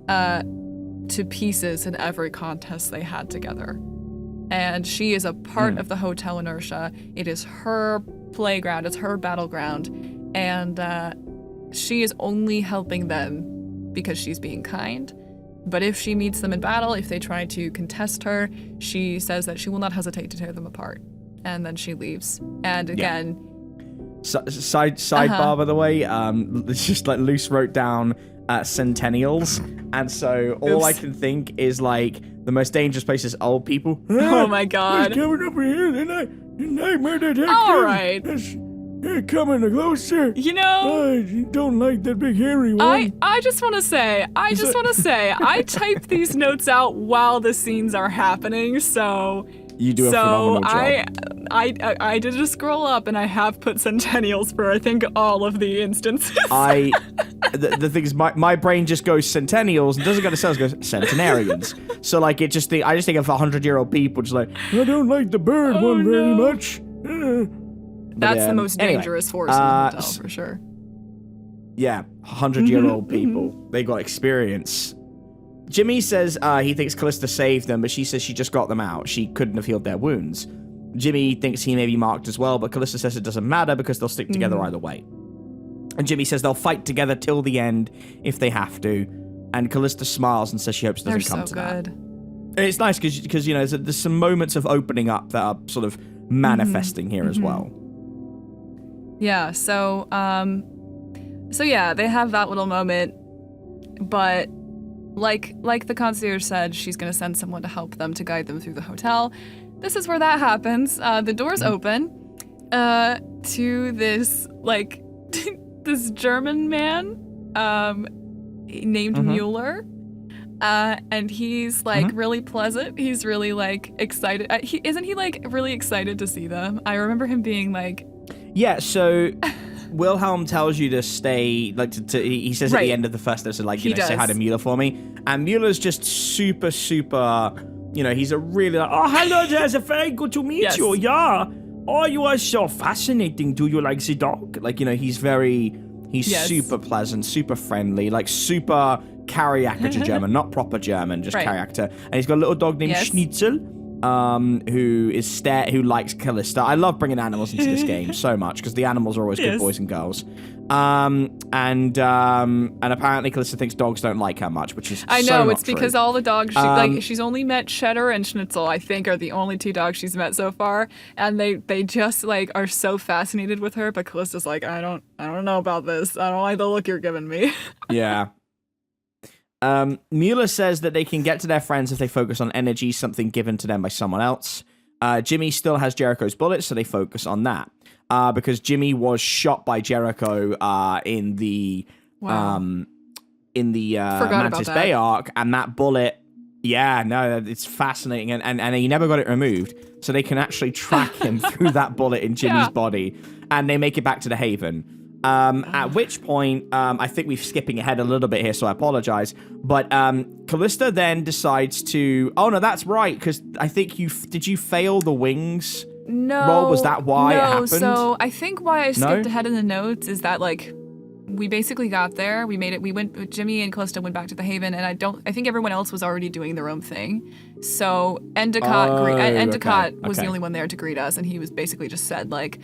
Speaker 2: to pieces in every contest they had together. And she is a part of the Hotel Inertia. It is her playground. It's her battleground. And she is only helping them because she's being kind. But if she meets them in battle, if they try to contest her, she says that she will not hesitate to tear them apart. And then she leaves. And again...
Speaker 1: Sidebar, by the way, it's just like Luce wrote down centennials. And so all I can think is like the most dangerous place is old people.
Speaker 2: Oh my god.
Speaker 3: Coming up here, the nightmare detective.
Speaker 2: All right.
Speaker 3: They're coming closer. I don't like that big hairy one.
Speaker 2: I just want to say, I typed these notes out while the scenes are happening, so...
Speaker 1: You do a phenomenal job.
Speaker 2: I did just scroll up, and I have put centennials for, I think, all of the instances.
Speaker 1: The thing is, my brain just goes centennials, and doesn't go to cells, goes centenarians. So, like, I just think of 100-year-old people just like, I don't like the bird one very much.
Speaker 2: That's the most dangerous force in the hotel, for sure.
Speaker 1: Yeah, 100-year-old people. They got experience. Jimmy says he thinks Callista saved them, but she says she just got them out. She couldn't have healed their wounds. Jimmy thinks he may be marked as well, but Callista says it doesn't matter because they'll stick together either way. And Jimmy says they'll fight together till the end if they have to. And Callista smiles and says she hopes it doesn't come to that. And it's nice because there's some moments of opening up that are sort of manifesting here as well.
Speaker 2: Yeah, so they have that little moment, but like the concierge said, she's going to send someone to help them, to guide them through the hotel. This is where that happens. The doors open to this, like, this German man named Mueller. And he's, like, really pleasant. He's really, like, excited. Isn't he, like, really excited to see them? I remember him being, like...
Speaker 1: Yeah, so... Wilhelm tells you to stay, like, he says at the end of the first episode, like, say hi to Mueller for me. And Mueller's just super, he's a really, like, oh, hello, there's a very good to meet you, yeah. Oh, you are so fascinating. Do you like the dog? Like, he's super pleasant, super friendly, like, super caricature German, not proper German, just caricature. And he's got a little dog named Schnitzel. Who likes Callista. I love bringing animals into this game so much because the animals are always good boys and girls. And apparently Callista thinks dogs don't like her much, which is
Speaker 2: it's because all the dogs she's only met Cheddar and Schnitzel, I think, are the only two dogs she's met so far, and they just like are so fascinated with her, but Callista's like, I don't know about this. I don't like the look you're giving me.
Speaker 1: Yeah. Mueller says that they can get to their friends if they focus on energy, something given to them by someone else. Jimmy still has Jericho's bullets, so they focus on that. Because Jimmy was shot by Jericho in the Mantis Bay arc, and that bullet, it's fascinating, and he never got it removed, so they can actually track him through that bullet in Jimmy's body, and they make it back to the Haven. At which point, I think we're skipping ahead a little bit here, so I apologize. But Callista then decides to... Oh, no, that's right, because I think did you fail the wings roll? Was that why it happened?
Speaker 2: So I think why I skipped ahead in the notes is that, like, we basically got there. We made it. Jimmy and Callista went back to the Haven, and I think everyone else was already doing their own thing. So Endicott was the only one there to greet us, and he was basically just said, like,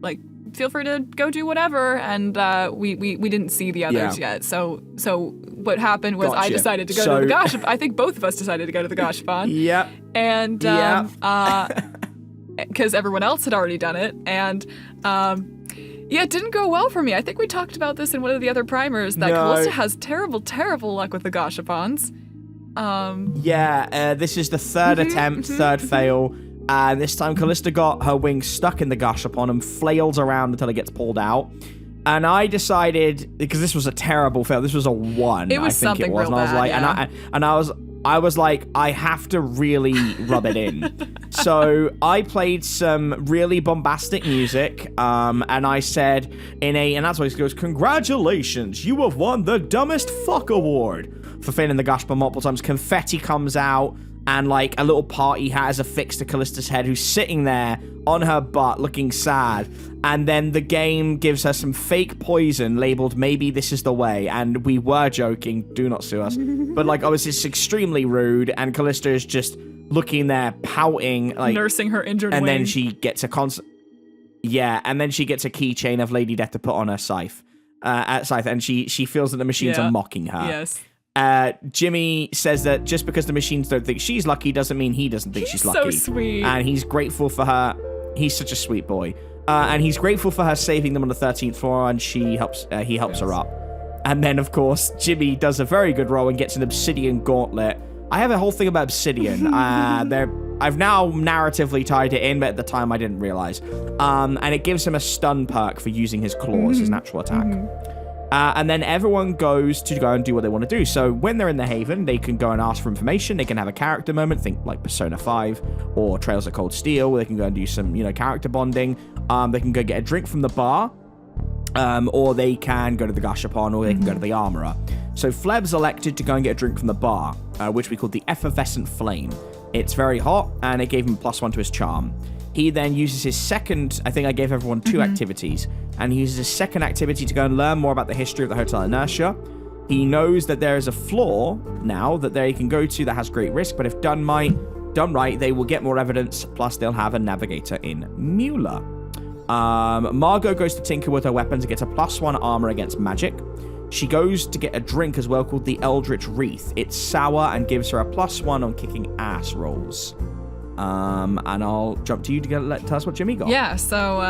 Speaker 2: like, feel free to go do whatever, and we didn't see the others yet. So what happened was I decided to go to the Gashapon. I think both of us decided to go to the Gashapon.
Speaker 1: Yep.
Speaker 2: And because everyone else had already done it. And it didn't go well for me. I think we talked about this in one of the other primers, that Callista has terrible, terrible luck with the gashapons.
Speaker 1: This is the third attempt, third fail. And this time Callista got her wings stuck in the gashapon and flails around until it gets pulled out. And I decided, because this was a terrible fail, this was a 1.
Speaker 2: It was
Speaker 1: I think
Speaker 2: something
Speaker 1: it was.
Speaker 2: real
Speaker 1: And I was
Speaker 2: bad,
Speaker 1: like, and I was like, I have to really rub it in. So I played some really bombastic music, and I said and that's why he goes, congratulations, you have won the Dumbest Fuck Award. For failing the gashapon multiple times, confetti comes out, and like a little party hat is affixed to Callista's head, who's sitting there on her butt looking sad. And then the game gives her some fake poison labeled "Maybe This Is the Way," and we were joking, do not sue us. But like, obviously it's extremely rude, and Callista is just looking there pouting, like
Speaker 2: nursing her injured
Speaker 1: and
Speaker 2: wing.
Speaker 1: then she gets and then she gets a keychain of Lady Death to put on her scythe, and she feels that the machines are mocking her.
Speaker 2: Yes.
Speaker 1: Jimmy says that just because the machines don't think she's lucky doesn't mean he doesn't think she's lucky.
Speaker 2: So sweet.
Speaker 1: And he's grateful for her. He's such a sweet boy. And he's grateful for her saving them on the 13th floor, and he helps her up. And then, of course, Jimmy does a very good roll and gets an obsidian gauntlet. I have a whole thing about obsidian. I've now narratively tied it in, but at the time I didn't realize. And it gives him a stun perk for using his claws, his natural attack. And then everyone goes to go and do what they want to do. So when they're in the Haven, they can go and ask for information. They can have a character moment, think like Persona 5 or Trails of Cold Steel, where they can go and do some, character bonding. They can go get a drink from the bar, or they can go to the gashapon, or they can go to the armorer. So Fleb's elected to go and get a drink from the bar, which we call the Effervescent Flame. It's very hot, and it gave him +1 to his charm. He then uses his second, I think I gave everyone 2 activities, and he uses his second activity to go and learn more about the history of the Hotel Inertia. He knows that there is a floor now that they can go to that has great risk, but if done right, they will get more evidence, plus they'll have a navigator in Mueller. Margot goes to tinker with her weapons and gets a +1 armor against magic. She goes to get a drink as well called the Eldritch Wreath. It's sour and gives her a +1 on kicking ass rolls. And I'll jump to you to tell us what Jimmy got.
Speaker 2: Yeah, so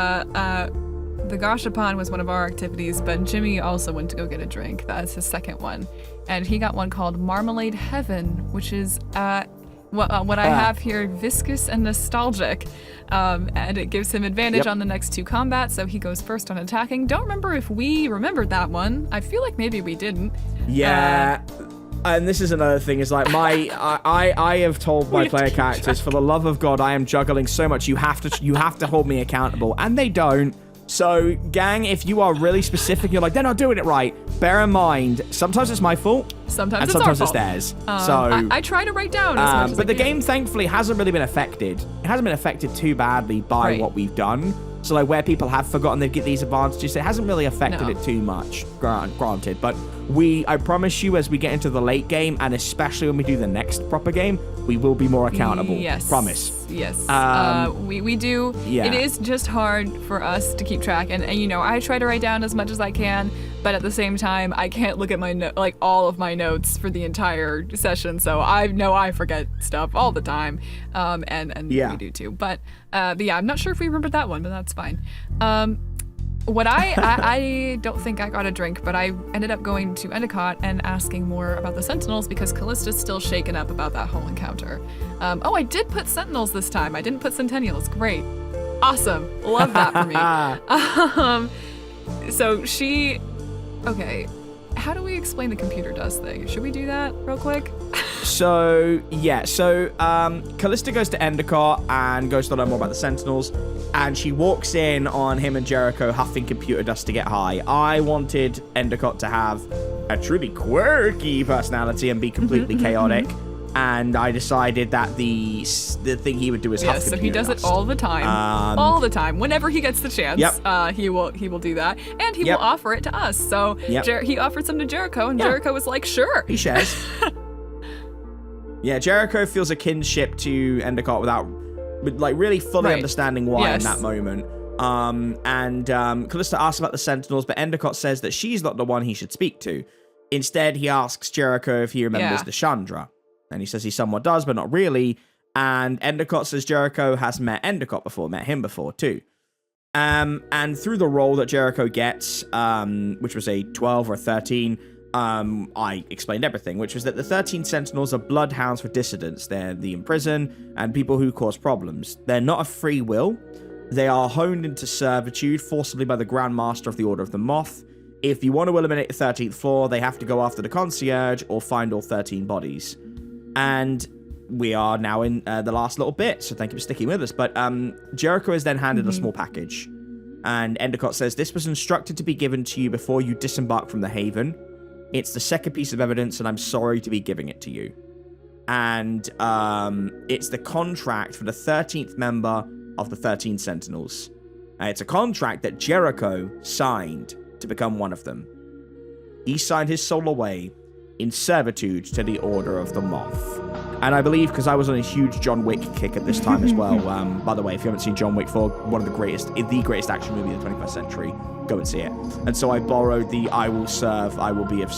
Speaker 2: the gashapon was one of our activities, but Jimmy also went to go get a drink. That's his second one. And he got one called Marmalade Heaven, which is what I have here, viscous and nostalgic. And it gives him advantage on the next 2 combats, so he goes first on attacking. Don't remember if we remembered that one. I feel like maybe we didn't.
Speaker 1: Yeah. And this is another thing, is like I have told my player characters, for the love of God, I am juggling so much, you have to hold me accountable, and they don't. So, gang, if you are really specific, you're like, they're not doing it right, bear in mind, sometimes it's my fault,
Speaker 2: sometimes
Speaker 1: and
Speaker 2: it's
Speaker 1: sometimes
Speaker 2: our
Speaker 1: it's
Speaker 2: fault.
Speaker 1: theirs. So
Speaker 2: I try to write down as much as
Speaker 1: but
Speaker 2: I
Speaker 1: the
Speaker 2: can.
Speaker 1: game, thankfully, hasn't really been affected. It hasn't been affected too badly by what we've done. So, like, where people have forgotten they get these advantages, it hasn't really affected it too much, granted. But I promise you, as we get into the late game, and especially when we do the next proper game, we will be more accountable.
Speaker 2: Yes.
Speaker 1: Promise.
Speaker 2: Yes. We do.
Speaker 1: Yeah.
Speaker 2: It is just hard for us to keep track. And I try to write down as much as I can, but at the same time, I can't look at my all of my notes for the entire session. So I know I forget stuff all the time. And we do too. But yeah, I'm not sure if we remembered that one, but that's fine. What I don't think I got a drink, but I ended up going to Endicott and asking more about the Sentinels because Callista's still shaken up about that whole encounter. I did put Sentinels this time. I didn't put Centennials. Great. Awesome. Love that for me. So she... Okay. How do we explain the computer dust thing? Should we do that real quick?
Speaker 1: So Callista goes to Endicott and goes to learn more about the Sentinels, and she walks in on him and Jericho huffing computer dust to get high. I wanted Endicott to have a truly quirky personality and be completely chaotic, and I decided that the thing he would do is huff computer dust.
Speaker 2: So he does it all the time. All the time. Whenever he gets the chance, he will do that. And he will offer it to us. So he offered some to Jericho, and Jericho was like, sure.
Speaker 1: He shares. Yeah, Jericho feels a kinship to Endicott without really fully understanding why in that moment. Callista asks about the Sentinels, but Endicott says that she's not the one he should speak to. Instead, he asks Jericho if he remembers the Chandra. And he says he somewhat does, but not really. And Endicott says Jericho has met Endicott before, met him before too. And through the role that Jericho gets, which was a 12 or 13, I explained everything, which was that the 13 Sentinels are bloodhounds for dissidents. They're the imprison and people who cause problems. They're not a free will. They are honed into servitude forcibly by the Grand Master of the Order of the Moth. If you want to eliminate the 13th floor, they have to go after the concierge or find all 13 bodies. And we are now in the last little bit, so thank you for sticking with us. But Jericho is then handed a small package. And Endicott says, this was instructed to be given to you before you disembark from the Haven. It's the second piece of evidence, and I'm sorry to be giving it to you. And it's the contract for the 13th member of the 13 Sentinels. It's a contract that Jericho signed to become one of them. He signed his soul away in servitude to the Order of the Moth. And I believe, because I was on a huge John Wick kick at this time as well, by the way, if you haven't seen John Wick 4, one of the greatest action movie of the 21st century, go and see it. And so I borrowed the I have served, I will be of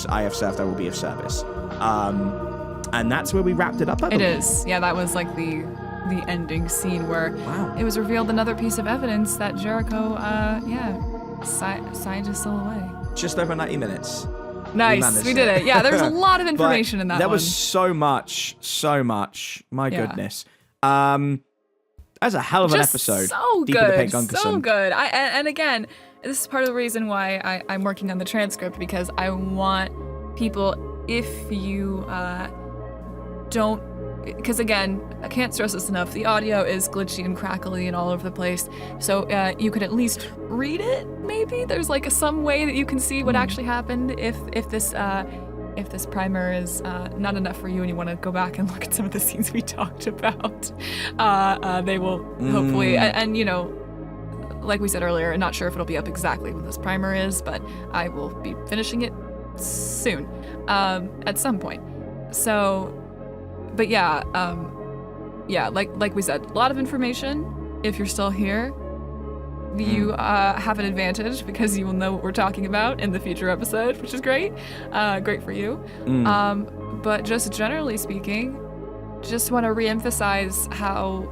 Speaker 1: service. And that's where we wrapped it up, I believe.
Speaker 2: It is. Yeah, that was like the ending scene where it was revealed another piece of evidence that Jericho, signed his soul away.
Speaker 1: Just over 90 minutes.
Speaker 2: Nice, we did it. Yeah, there was a lot of information in that one.
Speaker 1: There was so much. My goodness. That's a hell of an episode.
Speaker 2: So
Speaker 1: Deep in the Paint,
Speaker 2: good,
Speaker 1: Gunkerson.
Speaker 2: so good. And again, this is part of the reason why I'm working on the transcript, because I want people, if you don't, because again, I can't stress this enough, the audio is glitchy and crackly and all over the place, so you could at least read it, maybe? There's like some way that you can see what actually happened if this primer is not enough for you and you want to go back and look at some of the scenes we talked about. They will hopefully, and you know, like we said earlier, I'm not sure if it'll be up exactly when this primer is, but I will be finishing it soon, at some point. So, but yeah, like we said, a lot of information. If you're still here, you have an advantage because you will know what we're talking about in the future episode, which is great. Great for you. But just generally speaking, just want to reemphasize how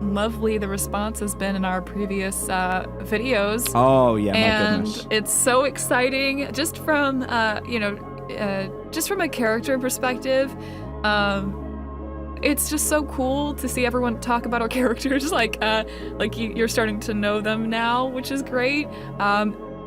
Speaker 2: lovely the response has been in our previous videos.
Speaker 1: Oh yeah,
Speaker 2: and
Speaker 1: my goodness.
Speaker 2: It's so exciting, just from just from a character perspective. It's just so cool to see everyone talk about our characters, like you're starting to know them now, which is great.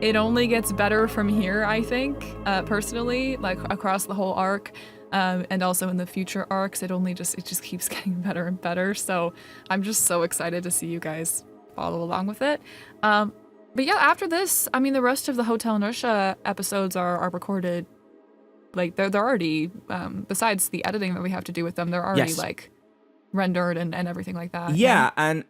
Speaker 2: It only gets better from here, I think, personally, like across the whole arc, and also in the future arcs. It just keeps getting better and better. So I'm just so excited to see you guys follow along with it. But yeah, after this, I mean, the rest of the Hotel Inertia episodes are recorded. Like they're already, besides the editing that we have to do with them, they're already like rendered and everything like that.
Speaker 1: Yeah, and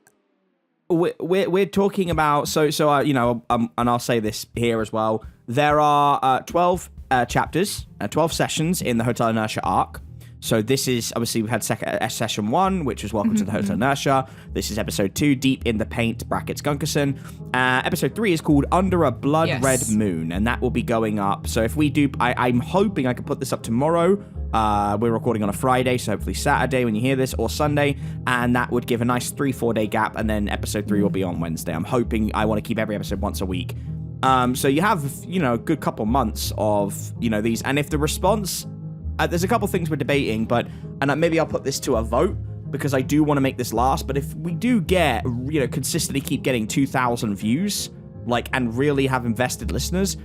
Speaker 1: we're talking about so you know, and I'll say this here as well. There are 12 chapters, 12 sessions in the Hotel Inertia arc. So this is, obviously, we've had session 1, which was Welcome to the Hotel Inertia. This is episode 2, Deep in the Paint, brackets Gunkerson. Episode 3 is called Under a Blood Red Moon, and that will be going up. So if we do, I'm hoping I can put this up tomorrow. We're recording on a Friday, so hopefully Saturday when you hear this, or Sunday, and that would give a nice 3-4 day gap, and then episode 3 will be on Wednesday. I'm hoping, I want to keep every episode once a week. So you have, you know, a good couple months of, you know, these, and if the response... there's a couple things we're debating, and maybe I'll put this to a vote because I do want to make this last. But if we do get, you know, consistently keep getting 2,000 views, like, and really have invested listeners,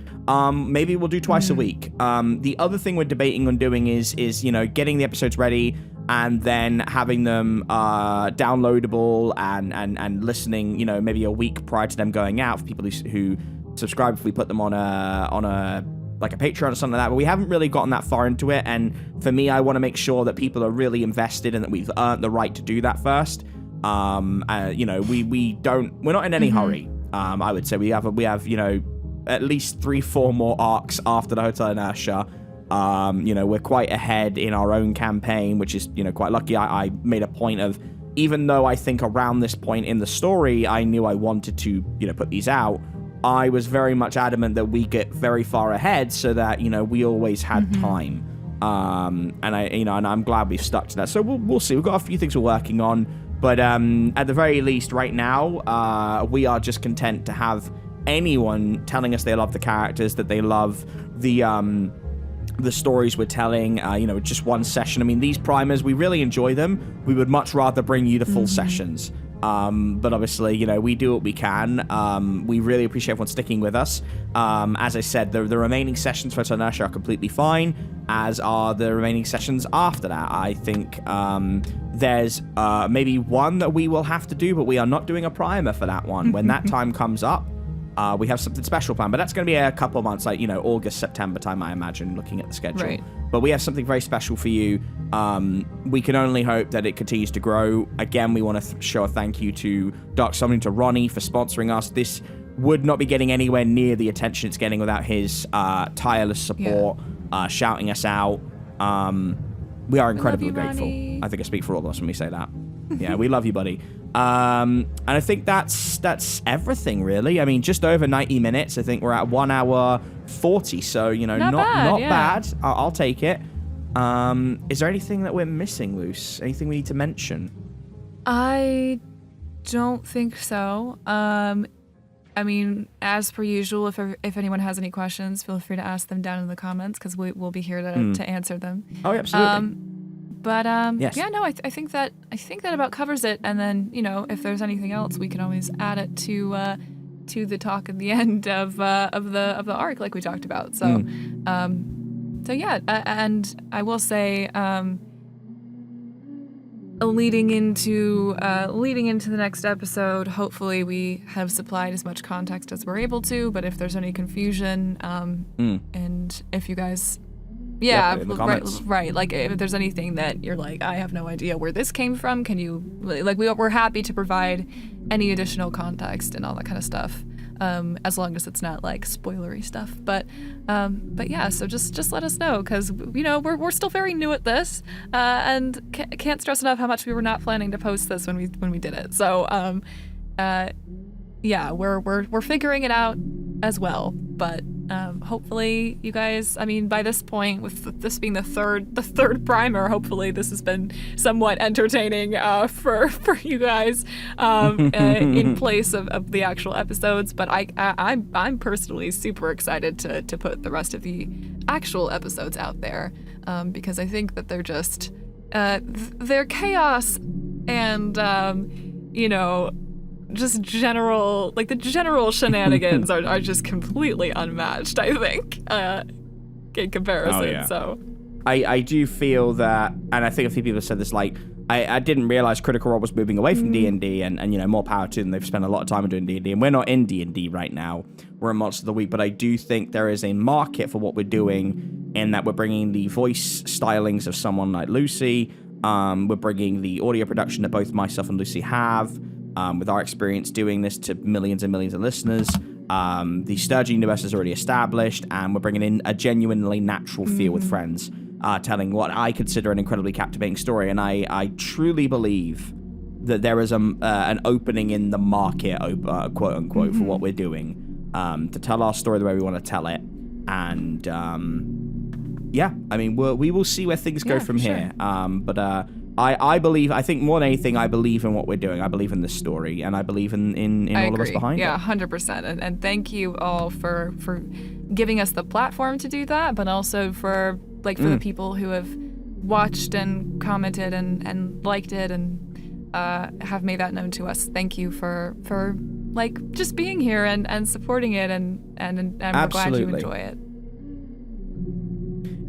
Speaker 1: maybe we'll do twice a week. The other thing we're debating on doing is you know, getting the episodes ready and then having them downloadable and listening, you know, maybe a week prior to them going out for people who subscribe. If we put them on a like a Patreon or something like that, but we haven't really gotten that far into it. And for me, I want to make sure that people are really invested and that we've earned the right to do that first. You know, we're not in any hurry. I would say we have, you know, at least 3-4 more arcs after the Hotel Inertia. You know, we're quite ahead in our own campaign, which is, you know, quite lucky. I made a point of, even though I think around this point in the story, I knew I wanted to, you know, put these out, I was very much adamant that we get very far ahead so that, you know, we always had time. And I'm glad we've stuck to that. So we'll see. We've got a few things we're working on, but at the very least, right now, we are just content to have anyone telling us they love the characters, that they love the stories we're telling. Just one session. I mean, these primers, we really enjoy them. We would much rather bring you the full sessions. But obviously, we do what we can. We really appreciate everyone sticking with us. As I said, the remaining sessions for Hotel Inertia are completely fine, as are the remaining sessions after that. I think there's maybe one that we will have to do, but we are not doing a primer for that one. When that time comes up, we have something special planned, but that's going to be a couple of months, like, August, September time, I imagine, looking at the schedule.
Speaker 2: Right.
Speaker 1: But we have something very special for you. We can only hope that it continues to grow. Again, we want to show a thank you to Dark Summoning, to Ronnie for sponsoring us. This would not be getting anywhere near the attention it's getting without his tireless support, shouting us out. We are incredibly grateful.
Speaker 2: Ronnie.
Speaker 1: I think I speak for all of us when we say that. Yeah, we love you, buddy. And I think that's everything, really. I mean, just over 90 minutes. I think we're at 1 hour 40, so, not bad. I'll take it. Is there anything that we're missing, Luce? Anything we need to mention?
Speaker 2: I don't think so. I mean, as per usual, if anyone has any questions, feel free to ask them down in the comments, because we'll be here to answer them.
Speaker 1: Oh, yeah, absolutely.
Speaker 2: Yes. Yeah, no, I think that about covers it. And then, if there's anything else, we can always add it to the talk at the end of the arc, like we talked about. So, yeah, and I will say, leading into the next episode, hopefully we have supplied as much context as we're able to. But if there's any confusion, and if you guys. Yeah,
Speaker 1: in the comments.
Speaker 2: Right. Like, if there's anything that you're like, I have no idea where this came from, can you, like, we're happy to provide any additional context and all that kind of stuff, as long as it's not, like, spoilery stuff. But yeah, so just let us know, because, we're still very new at this, and can't stress enough how much we were not planning to post this when we did it. So, yeah, we're figuring it out as well, but hopefully you guys, I mean, by this point, with this being the third primer, hopefully this has been somewhat entertaining for you guys, in place of the actual episodes. But I'm personally super excited to put the rest of the actual episodes out there, because I think that they're just they're chaos and just general, like, the general shenanigans are just completely unmatched, I think, in comparison.
Speaker 1: Oh, yeah.
Speaker 2: So
Speaker 1: I do feel that, and I think a few people have said this, like, I didn't realize Critical Role was moving away from D&D, and more power to them. They've spent a lot of time doing D&D, and we're not in D&D right now. We're in Monster of the Week, but I do think there is a market for what we're doing, in that we're bringing the voice stylings of someone like Lucy. We're bringing the audio production that both myself and Lucy have. With our experience doing this to millions and millions of listeners. The Sturgeon universe is already established, and we're bringing in a genuinely natural feel with friends, telling what I consider an incredibly captivating story. And I truly believe that there is an opening in the market, quote unquote, for what we're doing, to tell our story the way we want to tell it. And yeah, I mean, we will see where things go from here. But I believe, I think more than anything, I believe in what we're doing. I believe in this story, and I believe in all of us behind it.
Speaker 2: Yeah, 100%. And thank you all for giving us the platform to do that, but also for the people who have watched and commented and liked it and have made that known to us. Thank you for just being here and supporting it, and we're glad you enjoy it.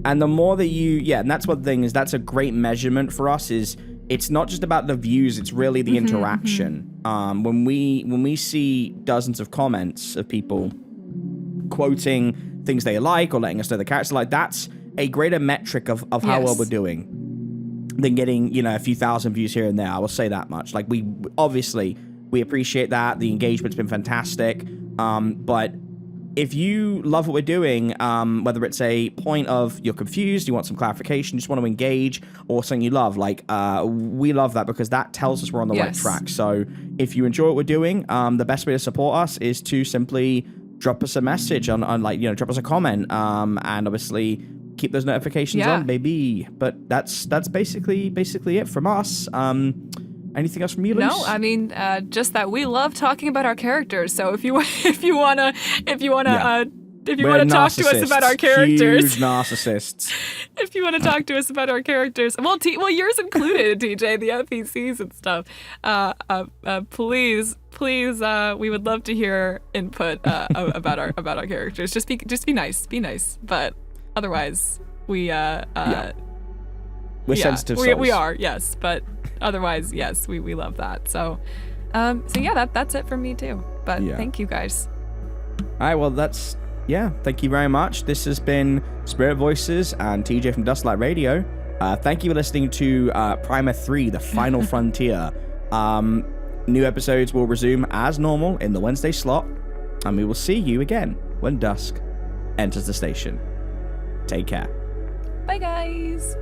Speaker 1: And the more that and that's one thing, is that's a great measurement for us, is it's not just about the views, it's really the interaction. When we see dozens of comments of people quoting things they like or letting us know the characters like, that's a greater metric of how well we're doing than getting, a few thousand views here and there. I will say that much. Like, we appreciate that. The engagement's been fantastic. But if you love what we're doing, whether it's a point of you're confused, you want some clarification, just want to engage, or something you love, we love that, because that tells us we're on the right track. So if you enjoy what we're doing, the best way to support us is to simply drop us a message on drop us a comment, and obviously keep those notifications on, baby. But that's basically it from us. Anything else from you, Luce?
Speaker 2: No, I mean, just that we love talking about our characters. So if you wanna talk to us about our characters,
Speaker 1: huge narcissists.
Speaker 2: If you want to talk to us about our characters, well, yours included, TJ, the NPCs and stuff. Please, we would love to hear input about our characters. Just be nice. But otherwise, we're
Speaker 1: sensitive souls.
Speaker 2: We are, yes. But otherwise, yes, we love that. So yeah, that's it from me too. But thank you guys.
Speaker 1: All right, well, thank you very much. This has been Spirit Voices and TJ from Dustlight Radio. Thank you for listening to Primer 3, The Final Frontier. New episodes will resume as normal in the Wednesday slot, and we will see you again when dusk enters the station. Take care.
Speaker 2: Bye, guys.